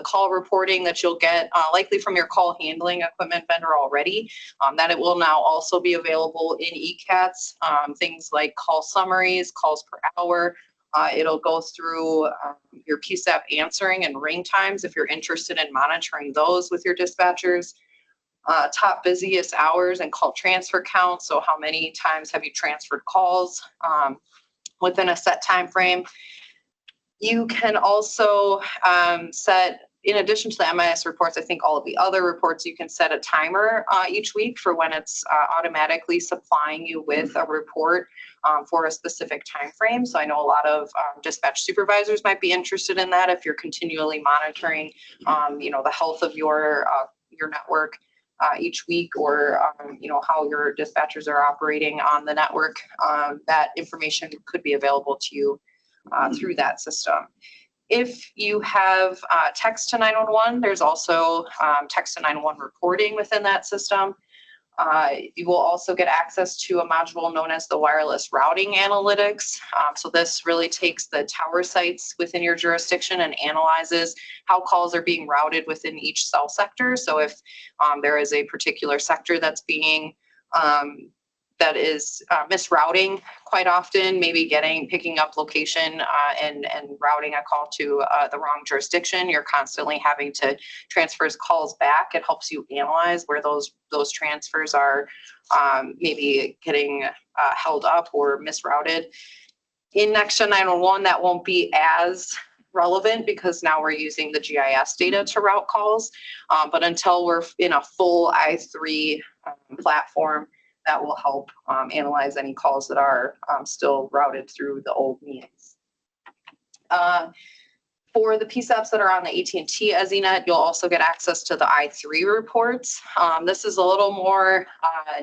call reporting that you'll get likely from your call handling equipment vendor already. That it will now also be available in ECATS. Things like call summaries, calls per hour. It'll go through your PSAP answering and ring times if you're interested in monitoring those with your dispatchers. Top busiest hours and call transfer count. So how many times have you transferred calls within a set time frame? You can also set, in addition to the MIS reports, I think all of the other reports, you can set a timer each week for when it's automatically supplying you with a report for a specific time frame. So I know a lot of dispatch supervisors might be interested in that if you're continually monitoring, the health of your network each week, or how your dispatchers are operating on the network. That information could be available to you through that system. If you have text to 911, there's also text to 911 reporting within that system. You will also get access to a module known as the wireless routing analytics. So this really takes the tower sites within your jurisdiction and analyzes how calls are being routed within each cell sector. So if there is a particular sector that's being that is misrouting quite often, maybe picking up location and routing a call to the wrong jurisdiction, you're constantly having to transfer calls back. It helps you analyze where those transfers are maybe getting held up or misrouted. In Next-Gen 911, that won't be as relevant because now we're using the GIS data to route calls. But until we're in a full i3 platform, that will help analyze any calls that are still routed through the old means. For the PSAPs that are on the AT&T EZNet, you'll also get access to the i3 reports. This is a little more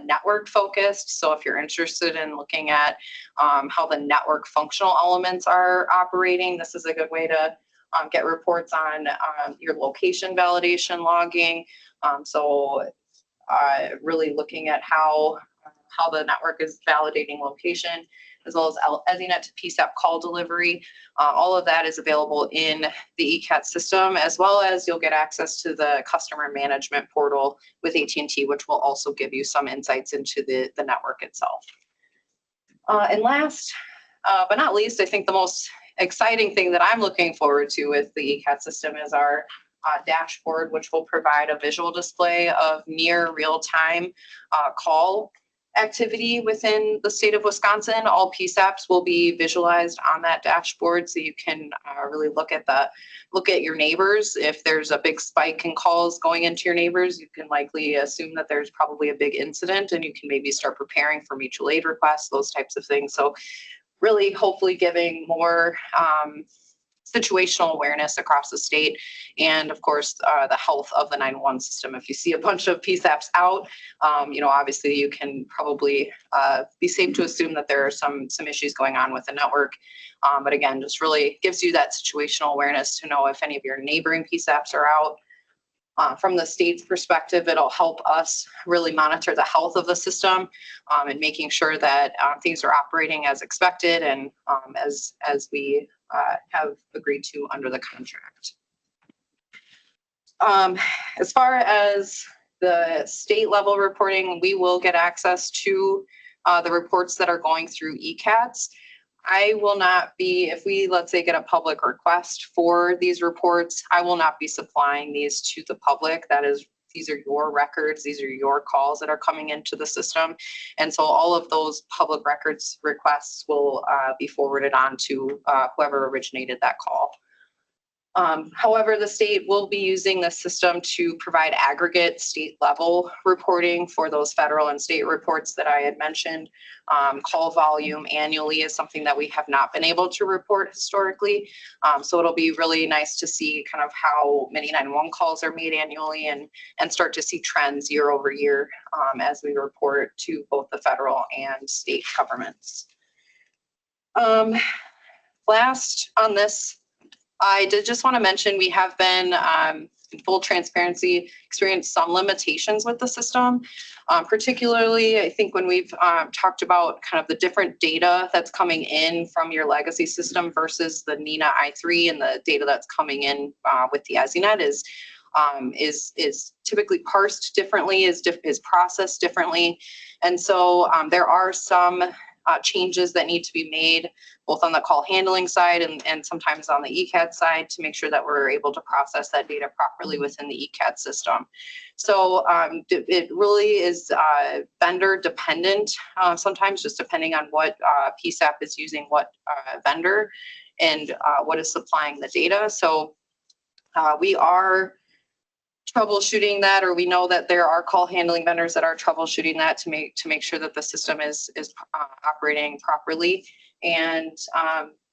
network focused. So if you're interested in looking at how the network functional elements are operating, this is a good way to get reports on your location validation logging. Really looking at how the network is validating location, as well as EZNet to PSAP call delivery. All of that is available in the ECATS system, as well as you'll get access to the customer management portal with AT&T, which will also give you some insights into the network itself. And last but not least, I think the most exciting thing that I'm looking forward to with the ECATS system is our dashboard, which will provide a visual display of near real-time call activity within the state of Wisconsin. All PSAPs will be visualized on that dashboard, so you can really look at your neighbors. If there's a big spike in calls going into your neighbors, you can likely assume that there's probably a big incident, and you can maybe start preparing for mutual aid requests, those types of things. So really hopefully giving more situational awareness across the state, and of course the health of the 911 system. If you see a bunch of PSAPs out, obviously you can probably be safe to assume that there are some issues going on with the network. But again, just really gives you that situational awareness to know if any of your neighboring PSAPs are out. From the state's perspective, it'll help us really monitor the health of the system and making sure that things are operating as expected and as we have agreed to under the contract. As far as the state level reporting, we will get access to the reports that are going through ECATS. I will not be, if we, let's say, get a public request for these reports, I will not be supplying these to the public. These are your records, these are your calls that are coming into the system. And so all of those public records requests will be forwarded on to whoever originated that call. However, the state will be using the system to provide aggregate state level reporting for those federal and state reports that I had mentioned. Call volume annually is something that we have not been able to report historically. So it'll be really nice to see kind of how many 911 calls are made annually and start to see trends year over year as we report to both the federal and state governments. Last on this, I did just want to mention we have been, in full transparency, experienced some limitations with the system. Particularly, I think when we've talked about kind of the different data that's coming in from your legacy system versus the NENA i3 and the data that's coming in with the EZNet is typically parsed differently, is processed differently. And so there are some changes that need to be made both on the call handling side and sometimes on the ECAT side to make sure that we're able to process that data properly within the ECAT system. So it really is vendor dependent, sometimes just depending on what PSAP is using, what vendor, and what is supplying the data. So we are troubleshooting that, or we know that there are call handling vendors that are troubleshooting that to make sure that the system is operating properly. And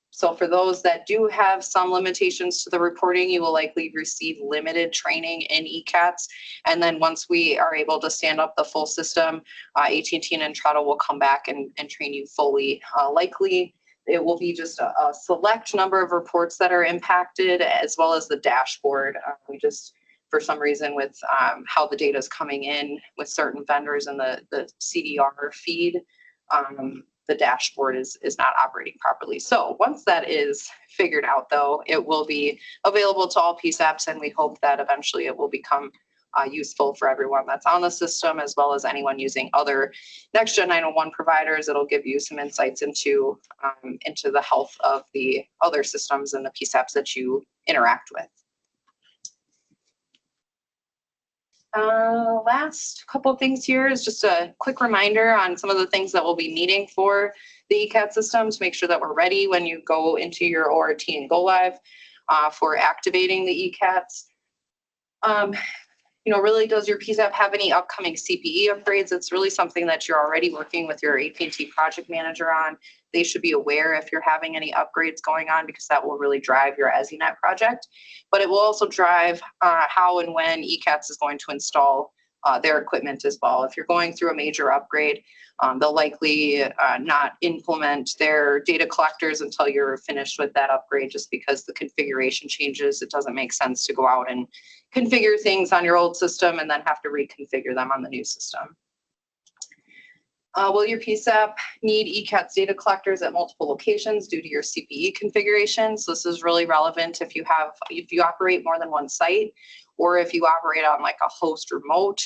so for those that do have some limitations to the reporting, you will likely receive limited training in ECATS. And then once we are able to stand up the full system, AT&T and Entrada will come back and train you fully. Likely it will be just a select number of reports that are impacted, as well as the dashboard. We just, for some reason, with how the data is coming in with certain vendors and the CDR feed, the dashboard is not operating properly. So once that is figured out, though, it will be available to all PSAPs, and we hope that eventually it will become useful for everyone that's on the system, as well as anyone using other next-gen 911 providers. It'll give you some insights into the health of the other systems and the PSAPs that you interact with. Last couple of things here is just a quick reminder on some of the things that we'll be needing for the ECAT system to make sure that we're ready when you go into your ORT and go live for activating the ECATs. Really, does your PSAP have any upcoming CPE upgrades? It's really something that you're already working with your AT&T project manager on. They should be aware if you're having any upgrades going on, because that will really drive your EZNet project. But it will also drive how and when ECATS is going to install their equipment as well. If you're going through a major upgrade, they'll likely not implement their data collectors until you're finished with that upgrade, just because the configuration changes. It doesn't make sense to go out and configure things on your old system and then have to reconfigure them on the new system. Will your PSAP need ECATS data collectors at multiple locations due to your CPE configuration? So this is really relevant if you operate more than one site, or if you operate on like a host remote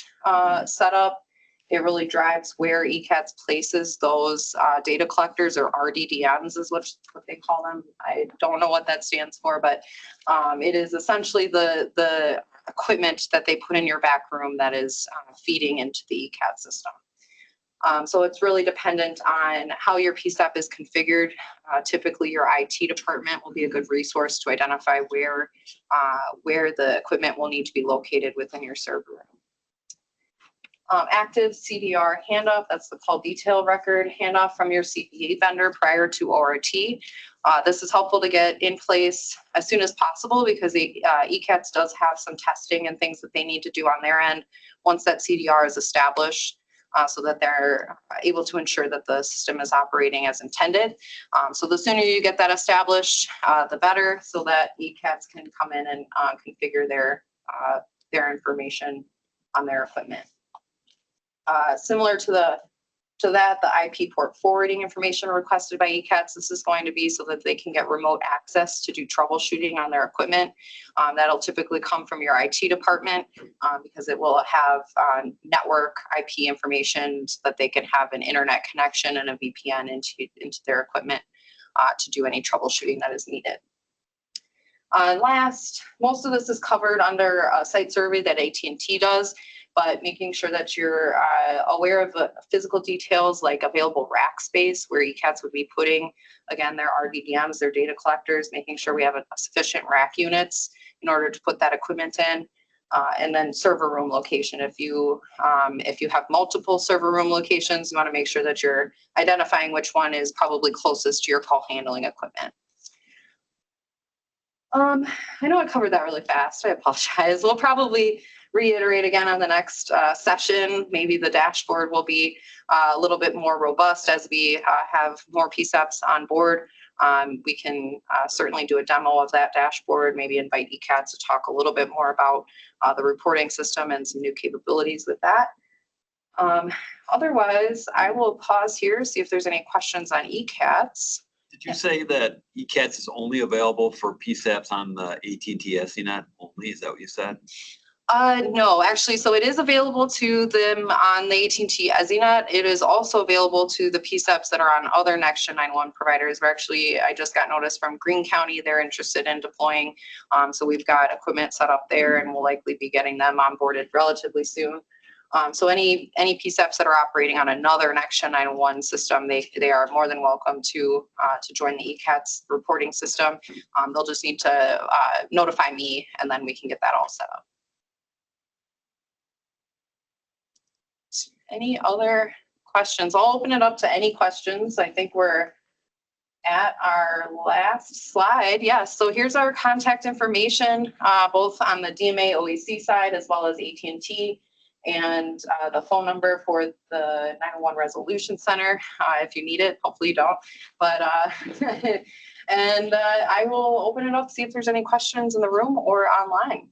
setup. It really drives where ECATS places those data collectors, or RDDNs is what they call them. I don't know what that stands for, but it is essentially the equipment that they put in your back room that is feeding into the ECAT system. So it's really dependent on how your PSAP is configured. Typically, your IT department will be a good resource to identify where the equipment will need to be located within your server room. Active CDR handoff, that's the call detail record handoff from your CPA vendor prior to ORT. This is helpful to get in place as soon as possible because the ECATS does have some testing and things that they need to do on their end once that CDR is established, so that they're able to ensure that the system is operating as intended. So the sooner you get that established, the better, so that ECATS can come in and configure their information on their equipment. Similar to that, the IP port forwarding information requested by ECATS, this is going to be so that they can get remote access to do troubleshooting on their equipment. That'll typically come from your IT department because it will have network IP information so that they can have an internet connection and a VPN into their equipment to do any troubleshooting that is needed. Last, most of this is covered under a site survey that AT&T does, but making sure that you're aware of the physical details like available rack space where ECATS would be putting, again, their RDDMs, their data collectors, making sure we have a sufficient rack units in order to put that equipment in. And then server room location. If you have multiple server room locations, you want to make sure that you're identifying which one is probably closest to your call handling equipment. I know I covered that really fast. I apologize. We'll probably reiterate again on the next session. Maybe the dashboard will be a little bit more robust as we have more PSAPs on board. We can certainly do a demo of that dashboard, maybe invite ECATS to talk a little bit more about the reporting system and some new capabilities with that. Otherwise, I will pause here, see if there's any questions on ECATS. Did you say that ECATS is only available for PSAPs on the AT&T SENet only? Is that what you said? No, actually, so it is available to them on the AT&T EZNet. It is also available to the PSAPs that are on other Next Gen 911 providers. I just got notice from Greene County, they're interested in deploying. So we've got equipment set up there and we'll likely be getting them onboarded relatively soon. So any PSAPs that are operating on another Next Gen 911 system, they are more than welcome to join the ECATS reporting system. They'll just need to notify me and then we can get that all set up. Any other questions? I'll open it up to any questions. I think we're at our last slide. Yes, so here's our contact information, both on the DMA OEC side as well as AT&T, and the phone number for the 911 Resolution Center if you need it. Hopefully you don't. But and I will open it up to see if there's any questions in the room or online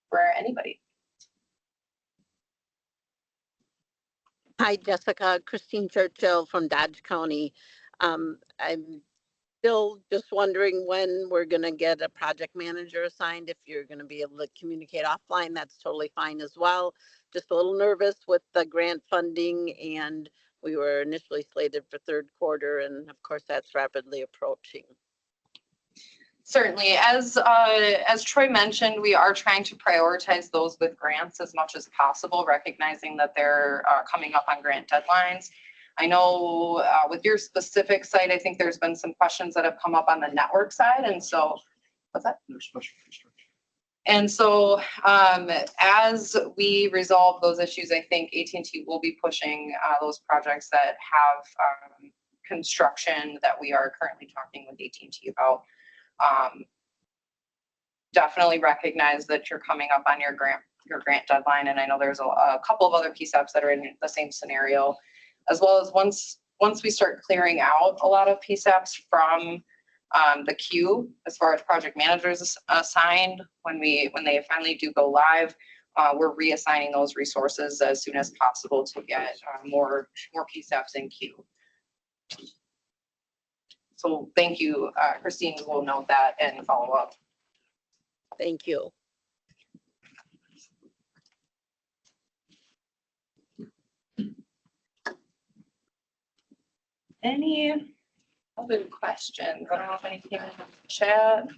for anybody. Hi, Jessica. Christine Churchill from Dodge County. I'm still just wondering when we're going to get a project manager assigned. If you're going to be able to communicate offline, that's totally fine as well. Just a little nervous with the grant funding, and we were initially slated for third quarter, and of course that's rapidly approaching. Certainly, as Troy mentioned, we are trying to prioritize those with grants as much as possible, recognizing that they're coming up on grant deadlines. I know with your specific site, I think there's been some questions that have come up on the network side, and so what's that? There's special construction. And so as we resolve those issues, I think AT&T will be pushing those projects that have construction that we are currently talking with AT&T about. Definitely recognize that you're coming up on your grant deadline, and I know there's a couple of other PSAPs that are in the same scenario, as well as once we start clearing out a lot of PSAPs from the queue as far as project managers assigned, when they finally do go live, we're reassigning those resources as soon as possible to get more PSAPs in queue. So thank you, Christine. We'll note that and follow up. Thank you. Any other questions? I don't know if anything in the chat.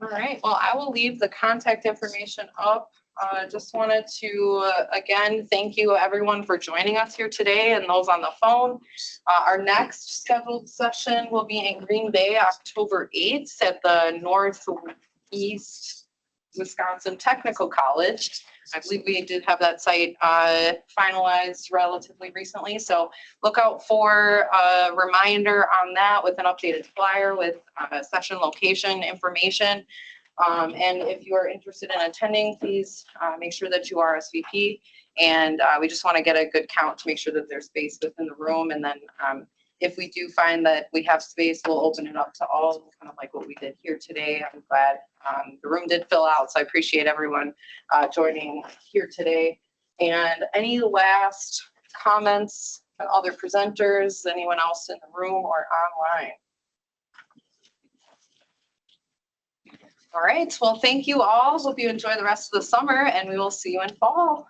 All right, well, I will leave the contact information up. Just wanted to, again, thank you everyone for joining us here today and those on the phone. Our next scheduled session will be in Green Bay, October 8th at the East Wisconsin Technical College. I believe we did have that site finalized relatively recently, so look out for a reminder on that with an updated flyer with session location information. And if you are interested in attending, please make sure that you RSVP. And we just want to get a good count to make sure that there's space within the room. And then if we do find that we have space, we'll open it up to all, kind of like what we did here today. I'm glad the room did fill out, so I appreciate everyone joining here today. And any last comments from other presenters, anyone else in the room or online? All right, well, thank you all. Hope you enjoy the rest of the summer, and we will see you in fall.